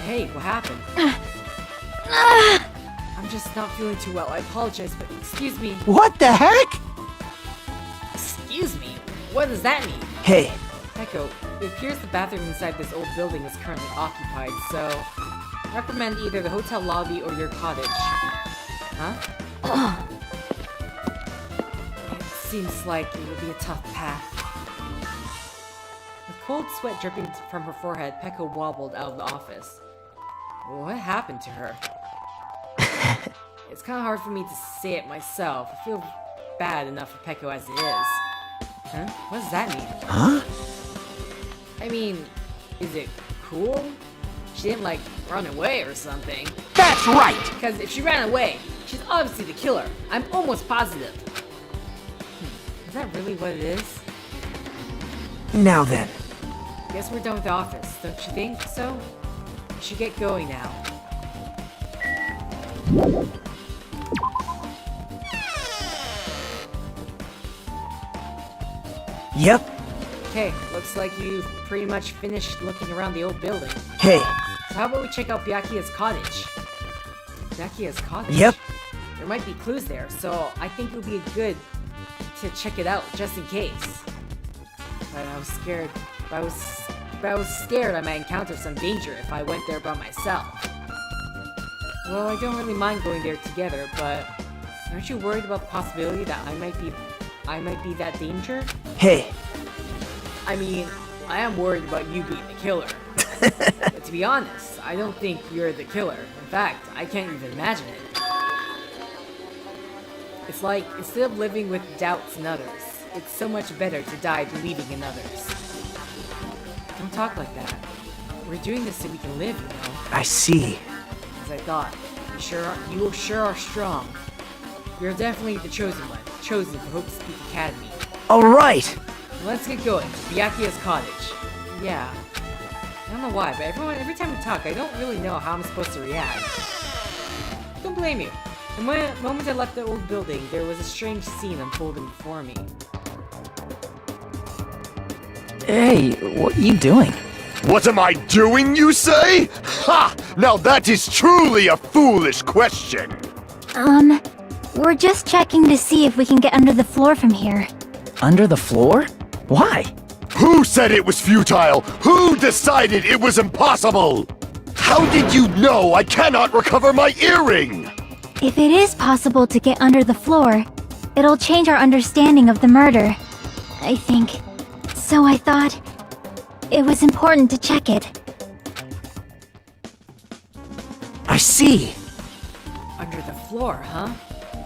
[SPEAKER 1] Hey, what happened? I'm just not feeling too well. I apologize, but excuse me.
[SPEAKER 3] What the heck?
[SPEAKER 1] Excuse me? What does that mean?
[SPEAKER 3] Hey,
[SPEAKER 1] Peko, it appears the bathroom inside this old building is currently occupied, so... I recommend either the hotel lobby or your cottage. Huh? It seems like it will be a tough path. With cold sweat dripping from her forehead, Peko wobbled out of the office. What happened to her? It's kind of hard for me to say it myself. I feel bad enough for Peko as it is. Huh? What does that mean?
[SPEAKER 3] huh?
[SPEAKER 1] I mean, is it cool? She didn't, like, run away or something.
[SPEAKER 3] That's right!
[SPEAKER 1] Because if she ran away, she's obviously the killer. I'm almost positive. Is that really what it is?
[SPEAKER 3] Now then.
[SPEAKER 1] Guess we're done with the office, don't you think so? We should get going now.
[SPEAKER 3] Yep.
[SPEAKER 1] Okay, looks like you've pretty much finished looking around the old building.
[SPEAKER 3] Hey.
[SPEAKER 1] So how about we check out Byakuya's cottage? Byakuya's cottage?
[SPEAKER 3] Yep.
[SPEAKER 1] There might be clues there, so I think it would be good to check it out just in case. But I was scared. But I was scared I might encounter some danger if I went there by myself. Well, I don't really mind going there together, but aren't you worried about the possibility that I might be that danger?
[SPEAKER 3] Hey.
[SPEAKER 1] I mean, I am worried about you being the killer. But to be honest, I don't think you're the killer. In fact, I can't even imagine it. It's like, instead of living with doubts in others, it's so much better to die believing in others. Don't talk like that. We're doing this so we can live, you know.
[SPEAKER 3] I see.
[SPEAKER 1] As I thought, you sure are strong. You're definitely the chosen one, chosen for Hope Speak Academy.
[SPEAKER 3] Alright!
[SPEAKER 1] Let's get going to Byakuya's cottage. Yeah. I don't know why, but every time we talk, I don't really know how I'm supposed to react. Don't blame you. The moment I left the old building, there was a strange scene unfolding before me.
[SPEAKER 4] Hey, what are you doing?
[SPEAKER 7] What am I doing, you say? Ha! Now that is truly a foolish question.
[SPEAKER 2] We're just checking to see if we can get under the floor from here.
[SPEAKER 4] Under the floor? Why?
[SPEAKER 7] Who said it was futile? Who decided it was impossible? How did you know I cannot recover my earring?
[SPEAKER 2] If it is possible to get under the floor, it'll change our understanding of the murder, I think. So I thought, It was important to check it.
[SPEAKER 4] I see.
[SPEAKER 1] Under the floor, huh?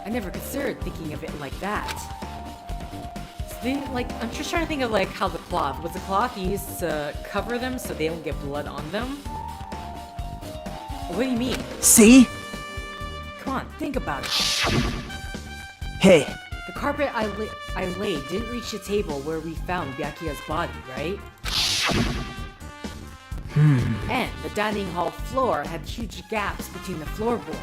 [SPEAKER 1] I never considered thinking of it like that. So they, like, I'm just trying to think of, like, how the cloth... Was the cloth used to cover them so they don't get blood on them? What do you mean?
[SPEAKER 4] See?
[SPEAKER 1] Come on, think about it.
[SPEAKER 4] Hey,
[SPEAKER 1] The carpet I laid didn't reach the table where we found Byakuya's body, right? And the dining hall floor had huge gaps between the floorboards.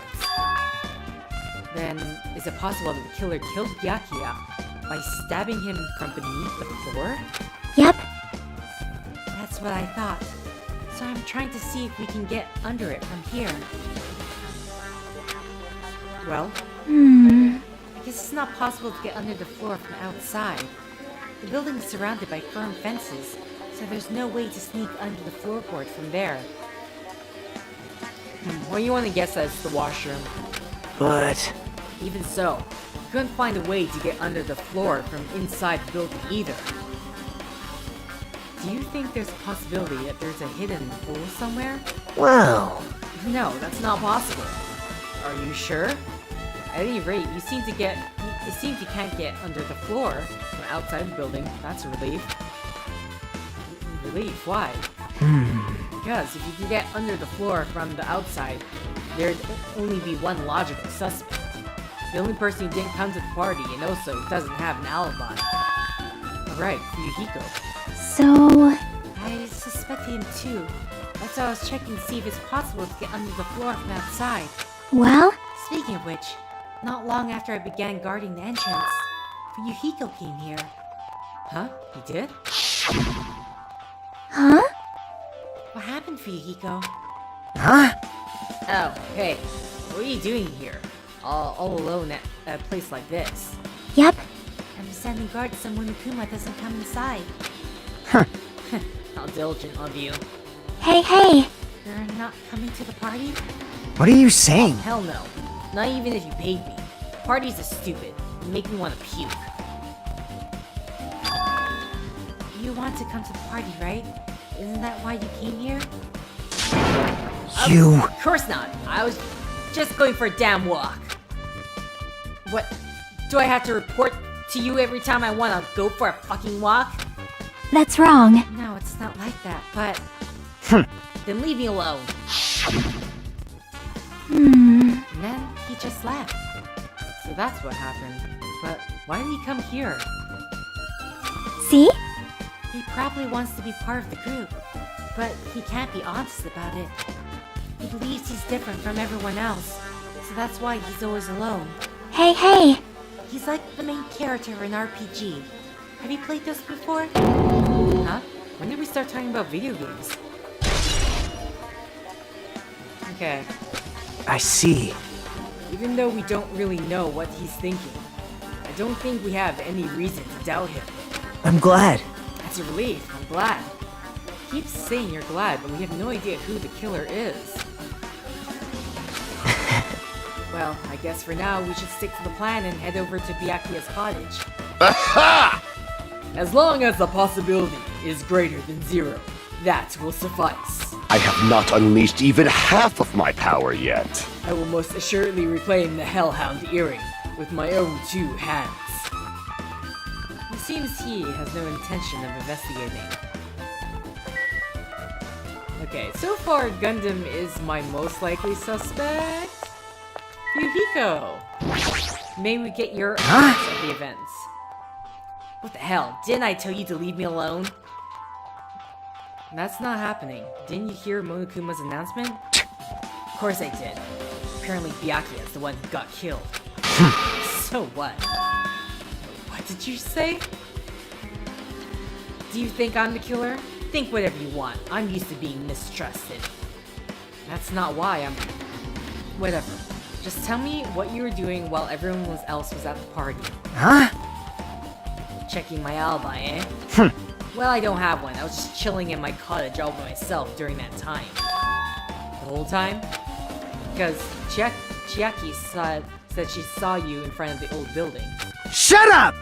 [SPEAKER 1] Then, is it possible that the killer killed Byakuya by stabbing him from beneath the floor?
[SPEAKER 2] Yep.
[SPEAKER 1] That's what I thought. So I'm trying to see if we can get under it from here. Well, I guess it's not possible to get under the floor from outside. The building is surrounded by firm fences, so there's no way to sneak under the floorboard from there. Well, you want to guess that it's the washroom.
[SPEAKER 4] but...
[SPEAKER 1] Even so, we couldn't find a way to get under the floor from inside the building either. Do you think there's a possibility that there's a hidden hole somewhere?
[SPEAKER 4] Well...
[SPEAKER 1] No, that's not possible. Are you sure? At any rate, it seems you can't get under the floor from outside the building. That's a relief. Relief? Why? Because if you can get under the floor from the outside, there'd only be one logical suspect. The only person who didn't come to the party and also doesn't have an alibi. Alright, Yuhiko.
[SPEAKER 2] So...
[SPEAKER 8] I suspected him too. That's why I was checking to see if it's possible to get under the floor from outside.
[SPEAKER 2] well?
[SPEAKER 8] Speaking of which, not long after I began guarding the entrance, Yuhiko came here.
[SPEAKER 1] Huh? You did?
[SPEAKER 2] Huh?
[SPEAKER 8] What happened, Yuhiko?
[SPEAKER 4] Huh?
[SPEAKER 1] Oh, hey. What are you doing here? All alone at a place like this?
[SPEAKER 2] Yep.
[SPEAKER 8] I'm standing guard so Monokuma doesn't come inside.
[SPEAKER 1] How diligent of you.
[SPEAKER 2] Hey!
[SPEAKER 8] You're not coming to the party?
[SPEAKER 4] What are you saying?
[SPEAKER 1] Hell no. Not even if you paid me. Parties are stupid. They make me want to puke.
[SPEAKER 8] You want to come to the party, right? Isn't that why you came here?
[SPEAKER 4] You...
[SPEAKER 1] Of course not. I was just going for a damn walk. What? Do I have to report to you every time I want to go for a fucking walk?
[SPEAKER 2] That's wrong.
[SPEAKER 8] No, it's not like that, but...
[SPEAKER 1] Then leave me alone.
[SPEAKER 8] And then he just left.
[SPEAKER 1] So that's what happened. But why did he come here?
[SPEAKER 2] See?
[SPEAKER 8] He probably wants to be part of the group, but he can't be honest about it. He believes he's different from everyone else, so that's why he's always alone.
[SPEAKER 2] Hey!
[SPEAKER 8] He's like the main character in RPG. Have you played this before?
[SPEAKER 1] Huh? When did we start talking about video games? Okay.
[SPEAKER 4] I see.
[SPEAKER 1] Even though we don't really know what he's thinking, I don't think we have any reason to doubt him.
[SPEAKER 4] I'm glad.
[SPEAKER 1] That's a relief. I'm glad. Keep saying you're glad, but we have no idea who the killer is. Well, I guess for now we should stick to the plan and head over to Byakuya's cottage.
[SPEAKER 7] Aha!
[SPEAKER 1] As long as the possibility is greater than 0, that will suffice.
[SPEAKER 7] I have not unleashed even half of my power yet.
[SPEAKER 1] I will most assuredly reclaim the Hellhound earring with my own 2 hands. It seems he has no intention of investigating. Okay, so far Gundam is my most likely suspect. Yuhiko! May we get your accounts of the events? What the hell? Didn't I tell you to leave me alone? That's not happening. Didn't you hear Monokuma's announcement? Of course I did. Apparently Byakuya is the one who got killed. So what? What did you say? Do you think I'm the killer? Think whatever you want. I'm used to being mistrusted. That's not why I'm... Whatever. Just tell me what you were doing while everyone else was at the party.
[SPEAKER 4] Huh?
[SPEAKER 1] Checking my alibi, eh? Well, I don't have one. I was just chilling in my cottage all by myself during that time. The whole time? Because Chiaki said she saw you in front of the old building.
[SPEAKER 4] Shut up!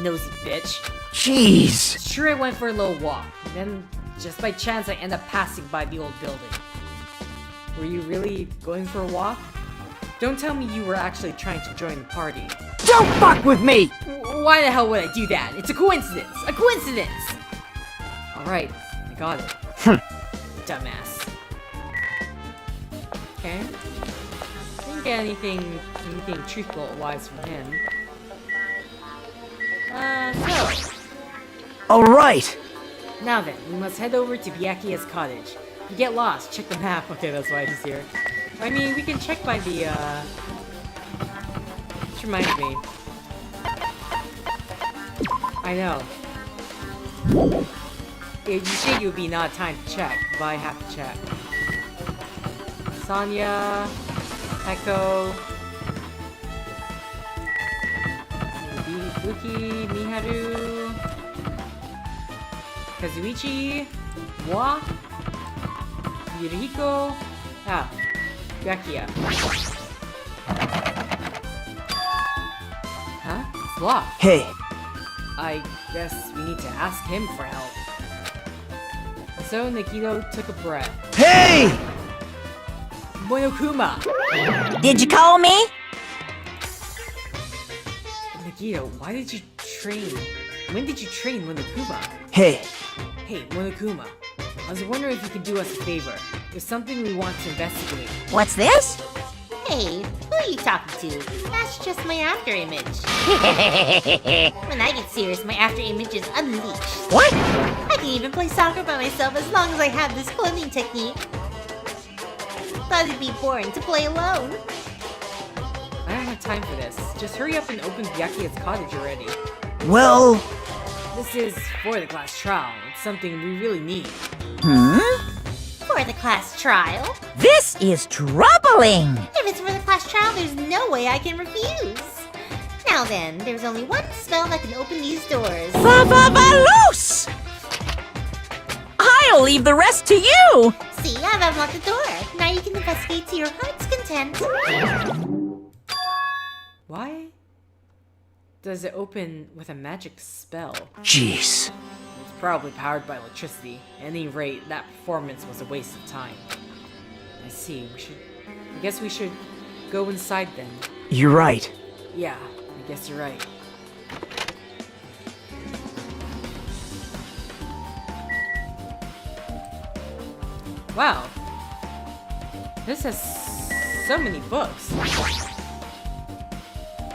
[SPEAKER 1] Nosy bitch.
[SPEAKER 4] Jeez.
[SPEAKER 1] Sure, I went for a little walk. Then just by chance I end up passing by the old building. Were you really going for a walk? Don't tell me you were actually trying to join the party.
[SPEAKER 4] Don't fuck with me!
[SPEAKER 1] Why the hell would I do that? It's a coincidence! A coincidence! Alright, I got it. Dumbass. Okay. Didn't get anything truthful-wise from him. So.
[SPEAKER 4] Alright!
[SPEAKER 1] Now then, we must head over to Byakuya's cottage. If you get lost, check the map. Okay, that's why he's here. I mean, we can check by the, Which reminds me. I know. You think it would be not time to check, but I have to check. Sonya, Echo, Buki, Miharu, Kazuichi, moi, Yurihiko, Byakuya. Huh? It's locked.
[SPEAKER 4] Hey,
[SPEAKER 1] I guess we need to ask him for help. So Nikito took a breath.
[SPEAKER 4] hey!
[SPEAKER 1] Monokuma!
[SPEAKER 6] Did you call me?
[SPEAKER 1] Nikito, why did you train? When did you train Monokuma?
[SPEAKER 4] Hey,
[SPEAKER 1] Hey, Monokuma. I was wondering if you could do us a favor. There's something we want to investigate.
[SPEAKER 6] What's this?
[SPEAKER 2] Hey, who are you talking to? That's just my after image. When I get serious, my after image is unleashed.
[SPEAKER 6] What?
[SPEAKER 2] I can even play soccer by myself as long as I have this cloning technique. Thought it'd be boring to play alone.
[SPEAKER 1] I don't have time for this. Just hurry up and open Byakuya's cottage already.
[SPEAKER 4] well,
[SPEAKER 1] This is for the class trial. It's something we really need.
[SPEAKER 2] For the class trial?
[SPEAKER 6] This is troubling.
[SPEAKER 2] If it's for the class trial, there's no way I can refuse. Now then, there's only one spell that can open these doors.
[SPEAKER 6] Loose! I'll leave the rest to you.
[SPEAKER 2] See, I've unlocked the door. Now you can investigate to your heart's content.
[SPEAKER 1] Why does it open with a magic spell?
[SPEAKER 4] jeez.
[SPEAKER 1] It's probably powered by electricity. At any rate, that performance was a waste of time. I see. I guess we should go inside then.
[SPEAKER 4] You're right.
[SPEAKER 1] Yeah, I guess you're right. Wow. This has so many books.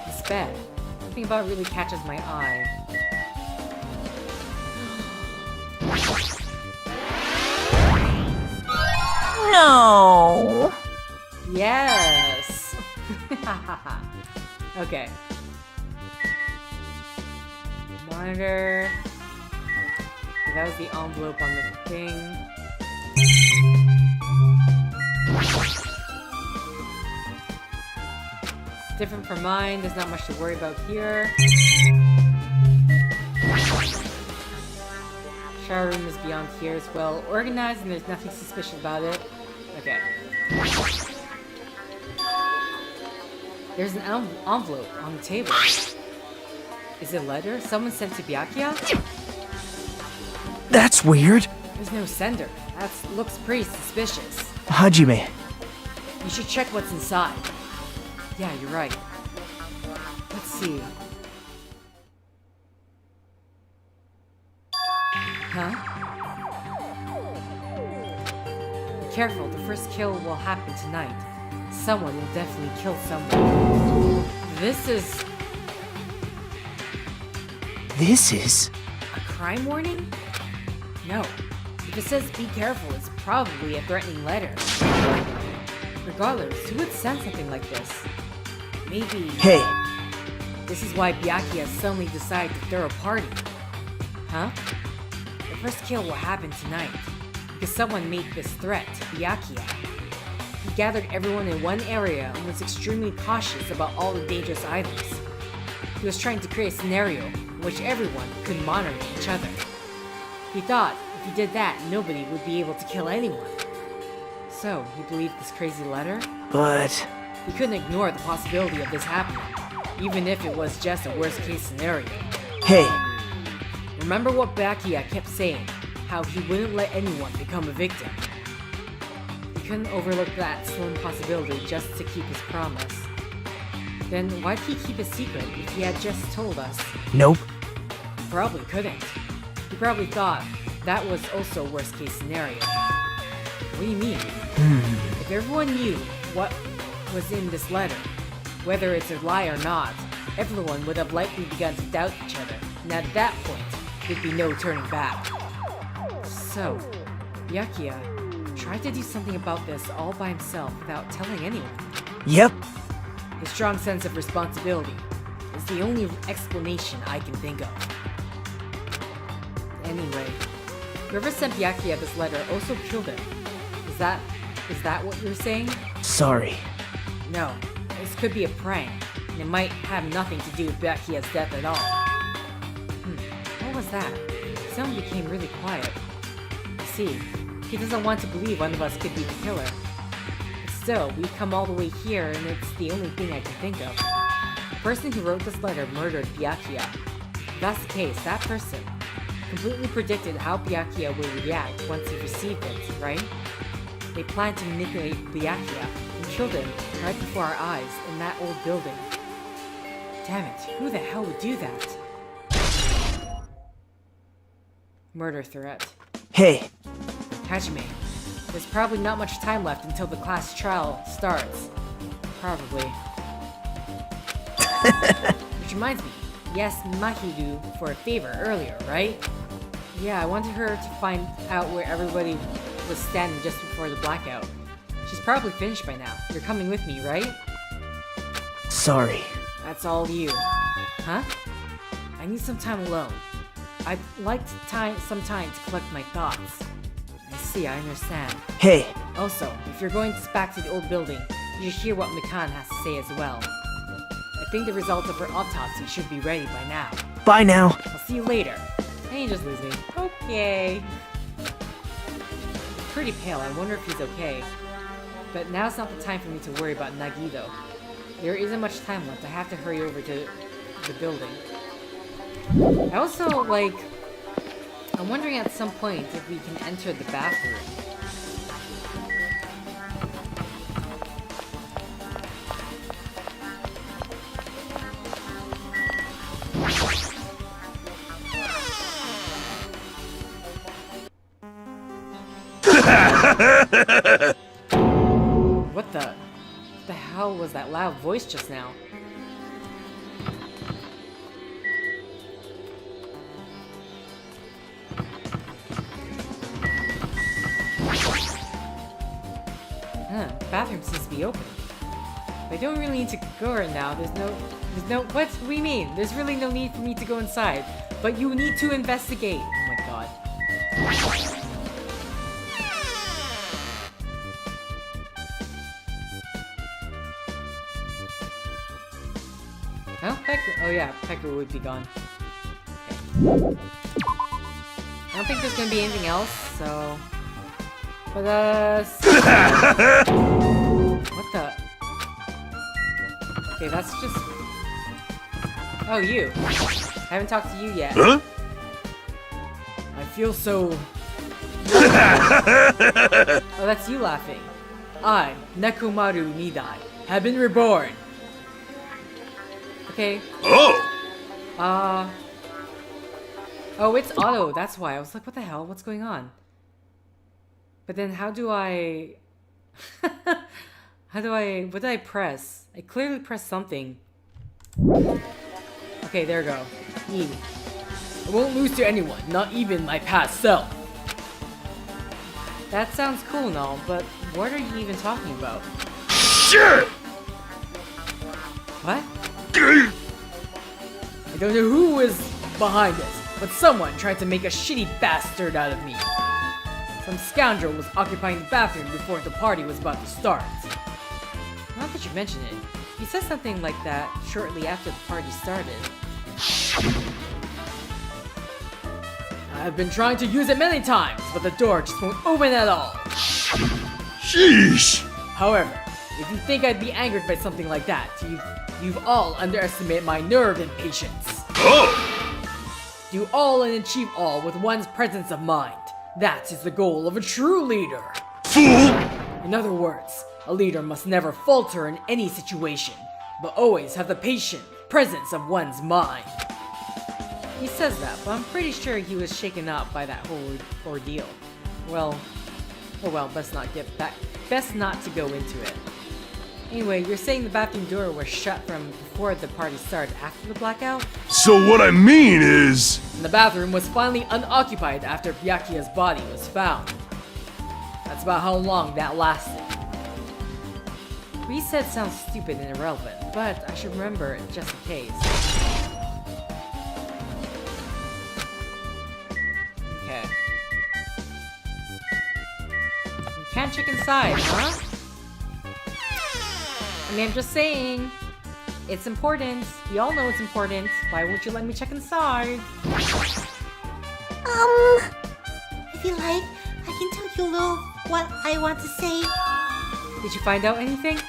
[SPEAKER 1] This bed. Nothing about it really catches my eye.
[SPEAKER 6] No.
[SPEAKER 1] Yes! Okay. Monitor. Okay, that was the envelope on the thing. Different from mine, there's not much to worry about here. Shower room is beyond here as well. Organized and there's nothing suspicious about it. Okay. There's an envelope on the table. Is it a letter? Someone sent to Byakuya?
[SPEAKER 4] That's weird.
[SPEAKER 1] There's no sender. That looks pretty suspicious.
[SPEAKER 4] Hajime,
[SPEAKER 1] You should check what's inside. Yeah, you're right. Let's see. Huh? Be careful, the first kill will happen tonight. Someone will definitely kill someone. This is a crime warning? No. If it says be careful, it's probably a threatening letter. Regardless, who would send something like this? Maybe...
[SPEAKER 4] hey,
[SPEAKER 1] This is why Byakuya suddenly decided to throw a party. Huh? The first kill will happen tonight, because someone made this threat to Byakuya. He gathered everyone in one area and was extremely cautious about all the dangerous items. He was trying to create a scenario in which everyone could monitor each other. He thought if he did that, nobody would be able to kill anyone. So, he believed this crazy letter?
[SPEAKER 4] but
[SPEAKER 1] He couldn't ignore the possibility of this happening, even if it was just a worst-case scenario.
[SPEAKER 4] hey,
[SPEAKER 1] Remember what Byakuya kept saying, how he wouldn't let anyone become a victim. He couldn't overlook that slim possibility just to keep his promise. Then why'd he keep a secret if he had just told us?
[SPEAKER 4] Nope.
[SPEAKER 1] Probably couldn't. He probably thought that was also worst case scenario. What do you mean? If everyone knew what was in this letter, whether it's a lie or not, everyone would have likely begun to doubt each other, and at that point, there'd be no turning back. So, Byakuya tried to do something about this all by himself without telling anyone.
[SPEAKER 4] Yep.
[SPEAKER 1] His strong sense of responsibility is the only explanation I can think of. Anyway, whoever sent Byakuya this letter also killed him. Is that what you're saying?
[SPEAKER 4] Sorry.
[SPEAKER 1] No, this could be a prank, and it might have nothing to do with Byakuya's death at all. What was that? Someone became really quiet. I see. He doesn't want to believe one of us could be the killer. But still, we've come all the way here, and it's the only thing I can think of. The person who wrote this letter murdered Byakuya. If that's the case, that person completely predicted how Byakuya would react once he received it, right? They planned to manipulate Byakuya and killed him right before our eyes in that old building. Damn it, who the hell would do that? Murder threat.
[SPEAKER 4] Hey.
[SPEAKER 1] Hajime, there's probably not much time left until the class trial starts. Probably. Which reminds me, you asked Mahiru for a favor earlier, right? Yeah, I wanted her to find out where everybody was standing just before the blackout. She's probably finished by now. You're coming with me, right?
[SPEAKER 4] Sorry.
[SPEAKER 1] That's all you. Huh? I need some time alone. I'd like some time to collect my thoughts. I see, I understand.
[SPEAKER 4] Hey.
[SPEAKER 1] Also, if you're going back to the old building, you should hear what Mikan has to say as well. I think the results of her autopsy should be ready by now.
[SPEAKER 4] Bye now.
[SPEAKER 1] I'll see you later. And you just lose me. Okay. He's pretty pale, I wonder if he's okay. But now's not the time for me to worry about Nagi though. There isn't much time left, I have to hurry over to the building. I also, I'm wondering at some point if we can enter the bathroom. What the hell was that loud voice just now? Bathroom seems to be open. But I don't really need to go right now. There's no, what do you mean? There's really no need for me to go inside. But you need to investigate. Oh my god. Oh, Pecker. Oh yeah, Pecker would be gone. Okay. I don't think there's gonna be anything else, so... But, what the? Okay, that's just... Oh, you. I haven't talked to you yet.
[SPEAKER 7] Huh?
[SPEAKER 1] I feel so... Oh, that's you laughing. I, Nekomaru Nidai, have been reborn. Okay.
[SPEAKER 7] Oh!
[SPEAKER 1] Oh, it's auto, that's why. I was like, what the hell? What's going on? But then how do I... what did I press? I clearly pressed something. Okay, there we go. E. I won't lose to anyone, not even my past self. That sounds cool and all, but what are you even talking about?
[SPEAKER 7] Shit!
[SPEAKER 1] What? I don't know who is behind this, but someone tried to make a shitty bastard out of me. Some scoundrel was occupying the bathroom before the party was about to start. Now that you mention it, he said something like that shortly after the party started. I've been trying to use it many times, but the door just won't open at all.
[SPEAKER 7] Sheesh!
[SPEAKER 1] However, if you think I'd be angered by something like that, you've all underestimated my nerve and patience.
[SPEAKER 7] Oh!
[SPEAKER 1] Do all and achieve all with one's presence of mind. That is the goal of a true leader.
[SPEAKER 7] Fool!
[SPEAKER 1] In other words, a leader must never falter in any situation, but always have the patient presence of one's mind. He says that, but I'm pretty sure he was shaken up by that whole ordeal. Well, best not to go into it. Anyway, you're saying the bathroom door was shut from before the party started after the blackout?
[SPEAKER 7] So what I mean is...
[SPEAKER 1] And the bathroom was finally unoccupied after Byakuya's body was found. That's about how long that lasted. What he said sounds stupid and irrelevant, but I should remember it just in case. Okay. You can't check inside, huh? I mean, I'm just saying. It's important. We all know it's important. Why won't you let me check inside?
[SPEAKER 2] If you like, I can tell you a little what I want to say.
[SPEAKER 1] Did you find out anything?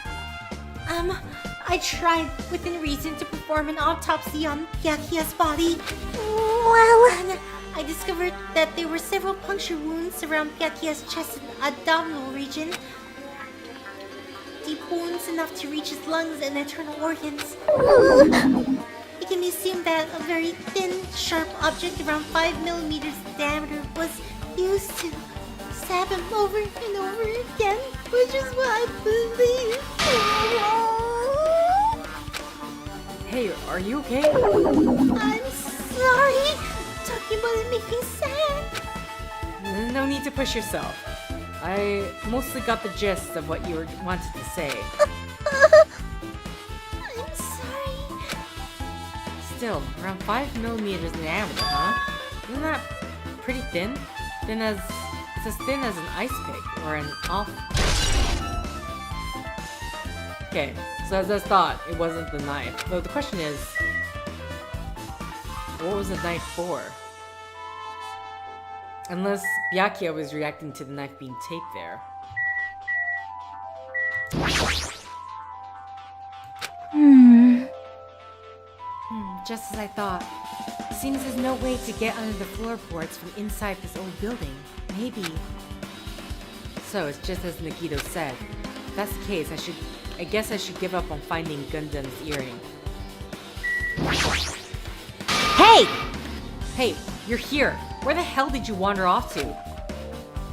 [SPEAKER 2] I tried within reason to perform an autopsy on Byakuya's body. Well, and I discovered that there were several puncture wounds around Byakuya's chest and abdominal region. Deep wounds enough to reach his lungs and internal organs. It can be assumed that a very thin, sharp object around 5 millimeters in diameter was used to stab him over and over again, which is what I believe.
[SPEAKER 1] Hey, are you okay?
[SPEAKER 2] I'm sorry. Talking about it makes me sad.
[SPEAKER 1] No need to push yourself. I mostly got the gist of what you wanted to say.
[SPEAKER 2] I'm sorry.
[SPEAKER 1] Still, around 5 millimeters in diameter, huh? Isn't that pretty thin? It's as thin as an ice pick or an off. Okay, so as I thought, it wasn't the knife. Though the question is, what was the knife for? Unless Byakuya was reacting to the knife being taped there. Just as I thought. Seems there's no way to get under the floorboards from inside this old building. Maybe. So it's just as Nagito said. If that's the case, I guess I should give up on finding Gundam's earring.
[SPEAKER 6] Hey!
[SPEAKER 1] Hey, you're here! Where the hell did you wander off to?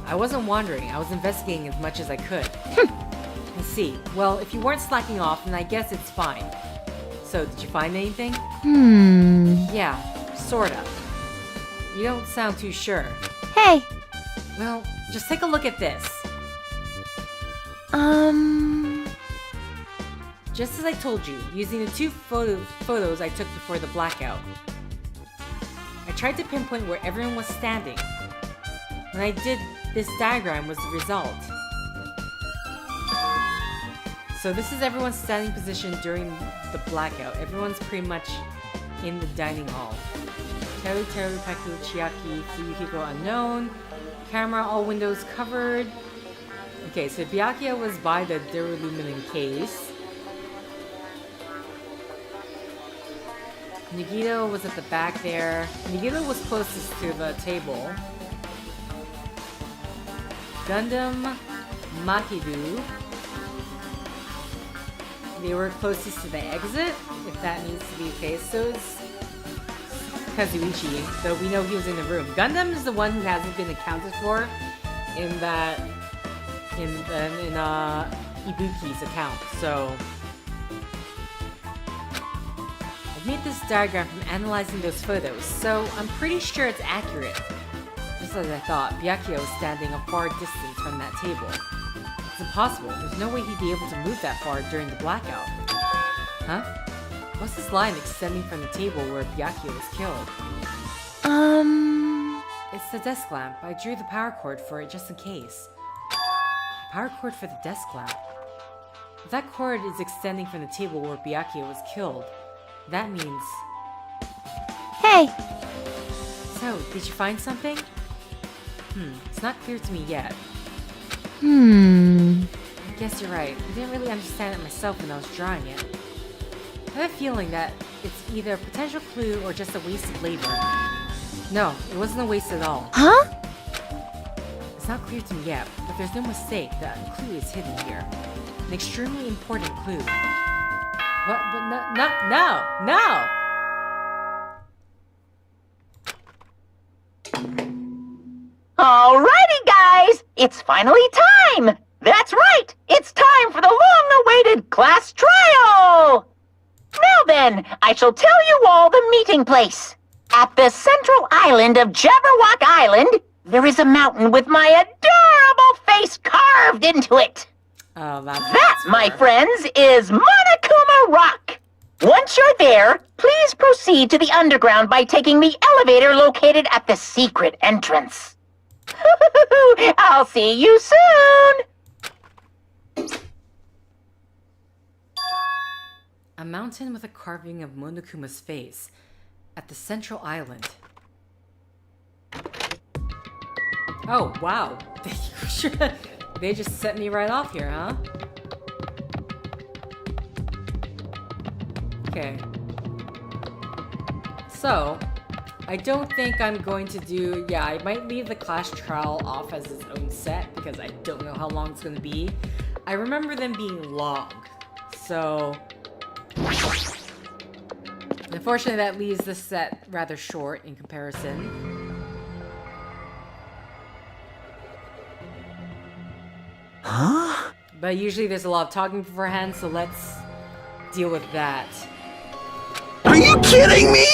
[SPEAKER 1] I wasn't wandering, I was investigating as much as I could. I see. Well, if you weren't slacking off, then I guess it's fine. So, did you find anything? Yeah, sorta. You don't sound too sure.
[SPEAKER 6] Hey!
[SPEAKER 1] Well, just take a look at this. Just as I told you, using the two photos I took before the blackout. I tried to pinpoint where everyone was standing. When I did, this diagram was the result. So this is everyone's standing position during the blackout. Everyone's pretty much in the dining hall. Teru, Paku, Chiaki, Fuyuhiko unknown. Camera, all windows covered. Okay, so Byakuya was by the duralumin case. Nagito was at the back there. Nagito was closest to the table. Gundam, Mahiru. They were closest to the exit, if that needs to be the case. So it's Kazuichi, though we know he was in the room. Gundam is the one who hasn't been accounted for in Ibuki's account. So I've made this diagram from analyzing those photos, so I'm pretty sure it's accurate. Just as I thought, Byakuya was standing a far distance from that table. It's impossible. There's no way he'd be able to move that far during the blackout. Huh? What's this line extending from the table where Byakuya was killed? It's the desk lamp. I drew the power cord for it just in case. Power cord for the desk lamp. If that cord is extending from the table where Byakuya was killed, that means...
[SPEAKER 6] Hey!
[SPEAKER 1] So, did you find something? It's not clear to me yet. I guess you're right. I didn't really understand it myself when I was drawing it. I have a feeling that it's either a potential clue or just a waste of labor. No, it wasn't a waste at all.
[SPEAKER 6] Huh?
[SPEAKER 8] not clear to me yet, but there's no mistake that a clue is hidden here. An extremely important clue. What? But no!
[SPEAKER 9] Alrighty, guys! It's finally time! That's right! It's time for the long-awaited class trial! Now then, I shall tell you all the meeting place. At the central island of Jabberwock Island, there is a mountain with my adorable face carved into it.
[SPEAKER 8] Oh,
[SPEAKER 9] That, my friends, is Monokuma Rock. Once you're there, please proceed to the underground by taking the elevator located at the secret entrance. I'll see you soon!
[SPEAKER 8] A mountain with a carving of Monokuma's face at the central island. Oh, wow. They just set me right off here, huh? Okay. So, I don't think I'm going to do... Yeah, I might leave the class trial off as its own set because I don't know how long it's going to be. I remember them being long. So... Unfortunately, that leaves the set rather short in comparison.
[SPEAKER 3] Huh?
[SPEAKER 8] But usually there's a lot of talking beforehand, so let's deal with that.
[SPEAKER 3] Are you kidding me?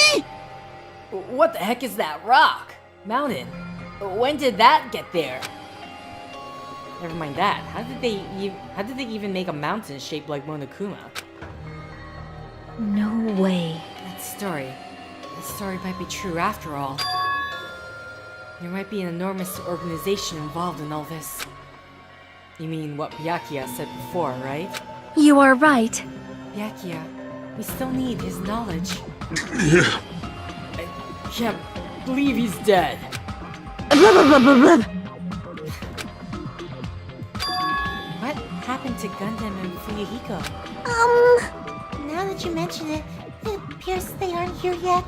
[SPEAKER 1] What the heck is that rock? Mountain? When did that get there?
[SPEAKER 8] Never mind that. How did they even make a mountain shaped like Monokuma?
[SPEAKER 6] No way.
[SPEAKER 8] That story might be true after all. There might be an enormous organization involved in all this. You mean what Byakuya said before, right?
[SPEAKER 6] You are right.
[SPEAKER 8] Byakuya, we still need his knowledge.
[SPEAKER 1] I can't believe he's dead.
[SPEAKER 8] What happened to Gundam and Fuyuhiko?
[SPEAKER 2] Now that you mention it, it appears they aren't here yet.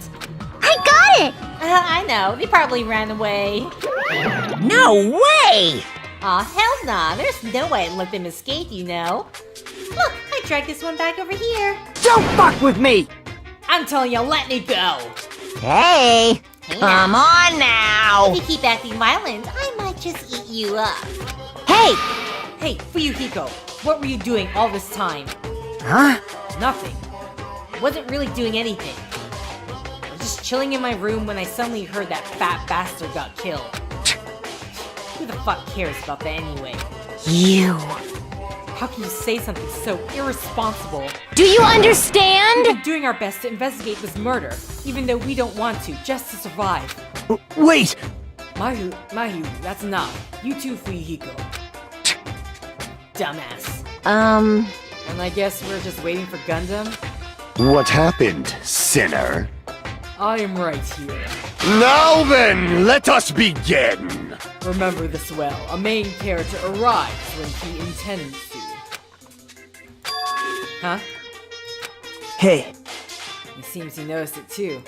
[SPEAKER 6] I got it!
[SPEAKER 1] I know, they probably ran away.
[SPEAKER 9] No way!
[SPEAKER 1] Aw, hell nah, there's no way I'd let them escape, you know. Look, I dragged this one back over here.
[SPEAKER 3] Don't fuck with me!
[SPEAKER 1] I'm telling you, let me go.
[SPEAKER 9] Hey! Come on now!
[SPEAKER 2] If you keep acting violent, I might just eat you up.
[SPEAKER 6] Hey!
[SPEAKER 1] Hey, Fuyuhiko, what were you doing all this time?
[SPEAKER 3] Huh?
[SPEAKER 1] Nothing. I wasn't really doing anything. I was just chilling in my room when I suddenly heard that fat bastard got killed. Who the fuck cares about that anyway?
[SPEAKER 6] You.
[SPEAKER 1] How can you say something so irresponsible?
[SPEAKER 6] Do you
[SPEAKER 1] We've
[SPEAKER 6] understand?
[SPEAKER 1] been doing our best to investigate this murder, even though we don't want to, just to survive.
[SPEAKER 3] Wait!
[SPEAKER 1] Mahu, that's enough. You too, Fuyuhiko. Dumbass. And I guess we're just waiting for Gundam?
[SPEAKER 7] What happened, sinner?
[SPEAKER 1] I am right here.
[SPEAKER 7] Now then, let us begin!
[SPEAKER 1] Remember this well. A main character arrives when he intends to. Huh?
[SPEAKER 3] Hey,
[SPEAKER 1] It seems he noticed it too.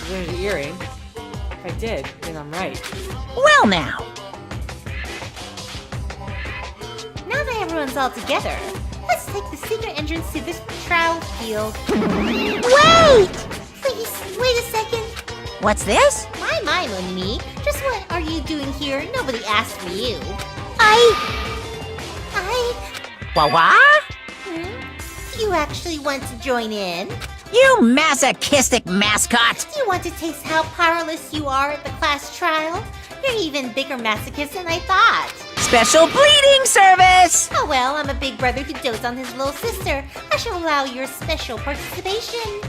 [SPEAKER 1] There's the earring. If I did, then I'm right.
[SPEAKER 9] Well now!
[SPEAKER 2] Now that everyone's all together, let's take the secret entrance to this trial field. Wait! Please, wait a second.
[SPEAKER 9] What's this?
[SPEAKER 2] My Monique. Just what are you doing here? Nobody asked for you.
[SPEAKER 9] What?
[SPEAKER 2] Do you actually want to join in?
[SPEAKER 9] You masochistic mascot!
[SPEAKER 2] Do you want to taste how powerless you are at the class trial? You're even bigger masochist than I thought.
[SPEAKER 9] Special bleeding service!
[SPEAKER 2] Oh well, I'm a big brother who dotes on his little sister. I shall allow your special participation.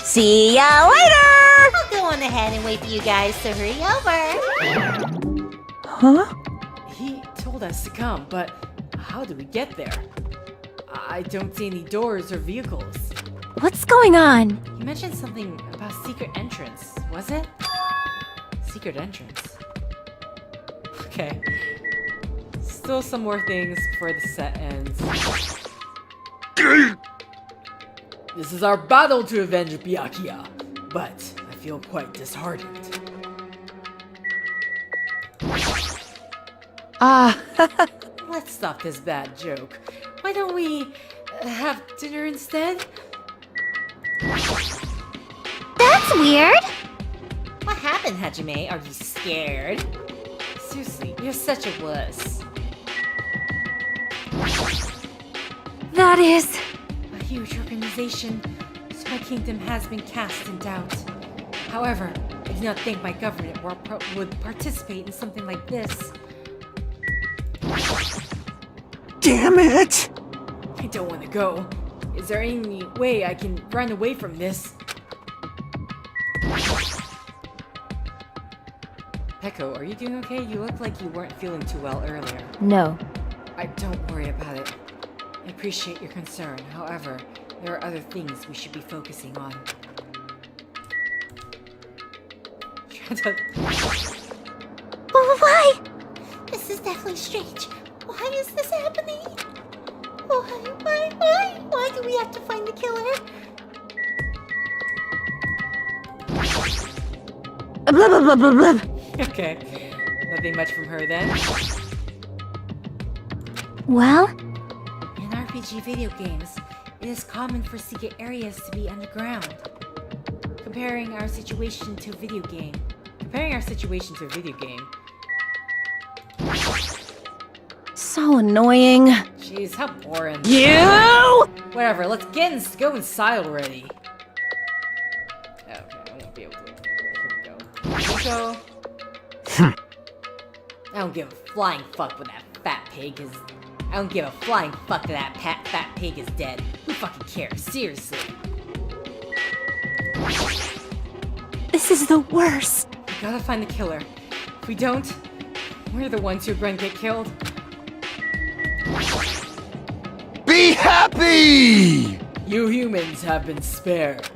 [SPEAKER 9] See ya later!
[SPEAKER 2] I'll go on ahead and wait for you guys, so hurry over.
[SPEAKER 9] Huh?
[SPEAKER 1] He told us to come, but how do we get there? I don't see any doors or vehicles.
[SPEAKER 6] What's going on?
[SPEAKER 1] You mentioned something about secret entrance, was it? Secret entrance. Okay. Still some more things before the set ends. This is our battle to avenge Byakuya, but I feel feel quite disheartened. Let's stop this bad joke. Why don't we have dinner instead?
[SPEAKER 6] That's weird.
[SPEAKER 8] What happened, Hajime? Are you scared?
[SPEAKER 1] Seriously, you're such a wuss.
[SPEAKER 6] That is...
[SPEAKER 8] A huge organization. My kingdom has been cast in doubt. However, I do not think my government would participate in something like this.
[SPEAKER 3] Damn it!
[SPEAKER 1] I don't want to go. Is there any way I can run away from this? Peko, are you doing okay? You look like you weren't feeling too well earlier.
[SPEAKER 6] No.
[SPEAKER 1] Don't worry about it. I appreciate your concern. However, there are other things we should be focusing on.
[SPEAKER 6] Why?
[SPEAKER 2] This is definitely strange. Why is this happening? Why do we have to find the killer?
[SPEAKER 3] Blah, blah, blah, blah, blah.
[SPEAKER 1] Okay. Nothing much from her then.
[SPEAKER 6] Well,
[SPEAKER 8] In RPG video games, it is common for secret areas to be underground. Comparing our situation to a video game.
[SPEAKER 6] so annoying.
[SPEAKER 1] Jeez, how boring.
[SPEAKER 6] You!
[SPEAKER 1] Whatever, let's go inside already. Okay, I won't be able to. Here we go. I don't give a flying fuck with that fat pig is. I don't give a flying fuck that fat pig is dead. Who fucking cares? Seriously.
[SPEAKER 6] This is the worst.
[SPEAKER 1] We gotta find the killer. If we don't, we're the ones who are going to get killed.
[SPEAKER 7] Be happy!
[SPEAKER 1] You humans have been spared.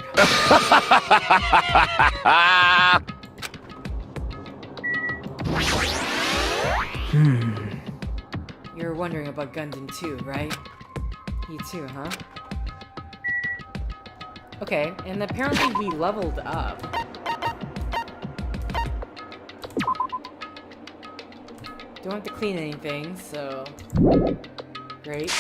[SPEAKER 1] You're wondering about Gundam too, right? You too, huh? Okay, and apparently we leveled up. Don't have to clean anything, so... Great.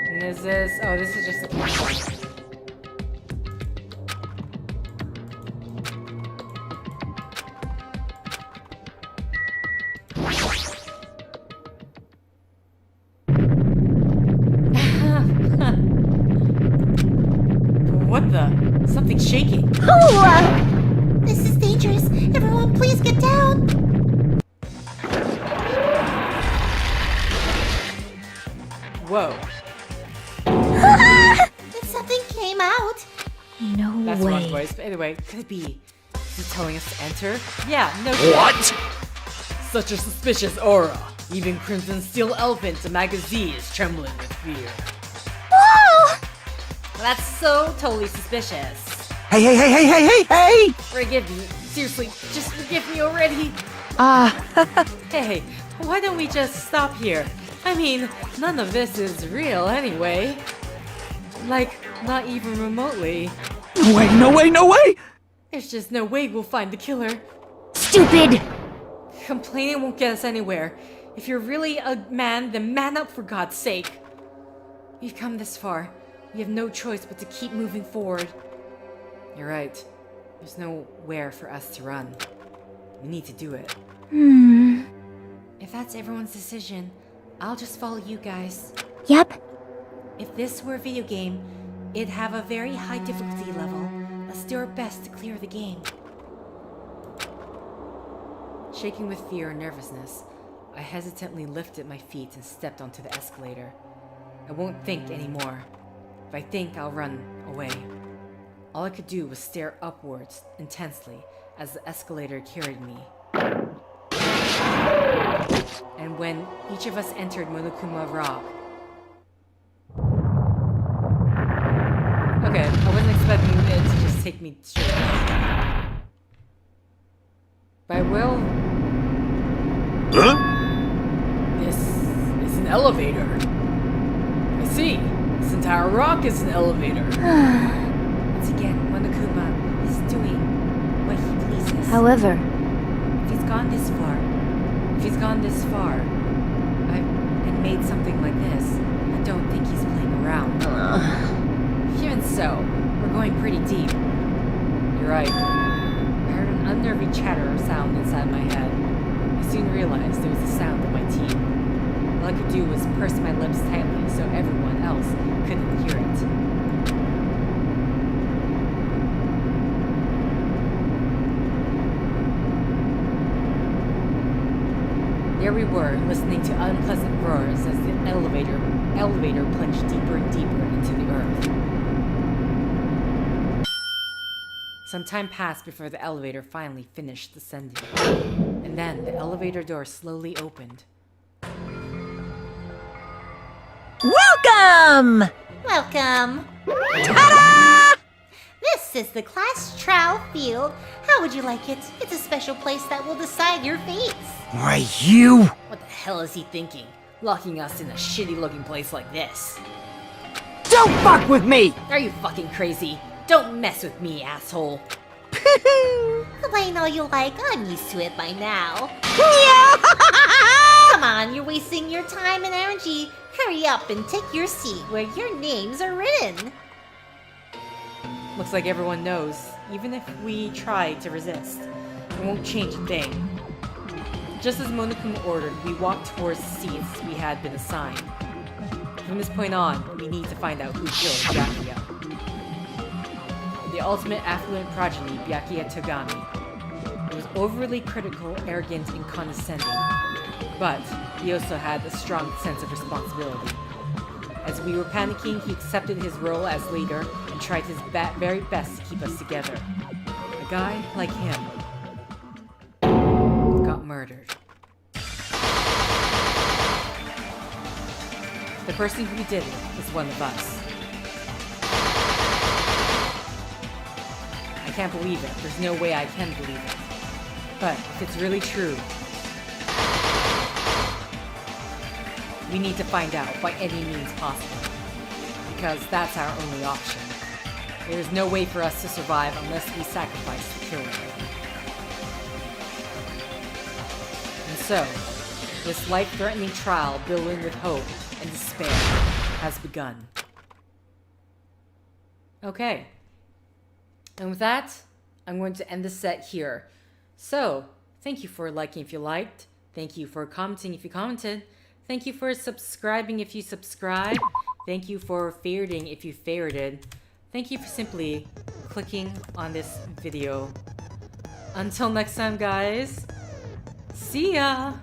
[SPEAKER 1] And is this... Oh, this is just a camera. What the? Something's shaking.
[SPEAKER 2] This is dangerous. Everyone, please get down.
[SPEAKER 1] Whoa.
[SPEAKER 2] Something came out.
[SPEAKER 6] No
[SPEAKER 1] That's the wrong
[SPEAKER 6] way.
[SPEAKER 1] voice. But anyway, could it be? Is he telling us to enter? Yeah, no shit.
[SPEAKER 7] What?
[SPEAKER 1] Such a suspicious aura. Even Crimson Steel Elephant, a magazine, is trembling with fear.
[SPEAKER 6] Whoa!
[SPEAKER 8] That's so totally suspicious.
[SPEAKER 3] Hey!
[SPEAKER 1] Forgive me. Seriously, just forgive me already. Hey, why don't we just stop here? I mean, none of this is real anyway. Like, not even remotely.
[SPEAKER 3] No way!
[SPEAKER 1] There's just no way we'll find the killer.
[SPEAKER 6] Stupid!
[SPEAKER 1] Complaining won't get us anywhere. If you're really a man, then man up for God's sake. We've come this far. We have no choice but to keep moving forward. You're right. There's nowhere for us to run. We need to do it.
[SPEAKER 8] If that's everyone's decision, I'll just follow you guys.
[SPEAKER 6] Yep.
[SPEAKER 8] If this were a video game, it'd have a very high difficulty level. Let's do our best to clear the game.
[SPEAKER 1] Shaking with fear and nervousness, I hesitantly lifted my feet and stepped onto the escalator. I won't think anymore. If I think, I'll run away. All I could do was stare upwards intensely as the escalator carried me. And when each of us entered Monokuma Rock... Okay, I wasn't expecting it to just
[SPEAKER 8] take me straight down. But I will.
[SPEAKER 7] Huh?
[SPEAKER 1] This is an elevator. I see. This entire rock is an elevator.
[SPEAKER 8] Once again, Monokuma is doing what he pleases.
[SPEAKER 6] However,
[SPEAKER 8] If he's gone this far, and made something like this, I don't think he's playing around. Even so, we're going pretty deep. You're right. I heard an unnerving chatter sound inside my head. I soon realized it was the sound of my teeth. All I could do was purse my lips tightly so everyone else couldn't hear it. There we were, listening to unpleasant roars as the elevator plunged deeper and deeper into the earth. Some time passed before the elevator finally finished descending. And then the elevator door slowly opened.
[SPEAKER 2] Welcome! Welcome. Ta-da! This is the class trial field. How would you like it? It's a special place that will decide your fates.
[SPEAKER 3] Why, you!
[SPEAKER 1] What the hell is he thinking? Locking us in a shitty-looking place like this.
[SPEAKER 3] Don't fuck with me!
[SPEAKER 1] Are you fucking crazy? Don't mess with me, asshole.
[SPEAKER 2] Complain all you like, I'm used to it by now. Come on, you're wasting your time and energy. Hurry up and take your seat where your names are written.
[SPEAKER 8] Looks like everyone knows, even if we try to resist, it won't change a thing. Just as Monokuma ordered, we walked towards the seats we had been assigned. From this point on, we need to find out who killed Byakuya. The ultimate affluent progeny, Byakuya Togami. He was overly critical, arrogant, and condescending. But he also had a strong sense of responsibility. As we were panicking, he accepted his role as leader and tried his very best to keep us together. A guy like him got murdered. The person who did it is one of us. I can't believe it. There's no way I can believe it. But if it's really true, we need to find out by any means possible. Because that's our only option. There is no way for us to survive unless we sacrifice the killer. And so, this life-threatening trial billowing with hope and despair has begun. Okay. And with that, I'm going to end the set here. So, thank you for liking if you liked. Thank you for commenting if you commented. Thank you for subscribing if you subscribed. Thank you for favoriting if you favorited. Thank you for simply clicking on this video. Until next time, guys. See ya!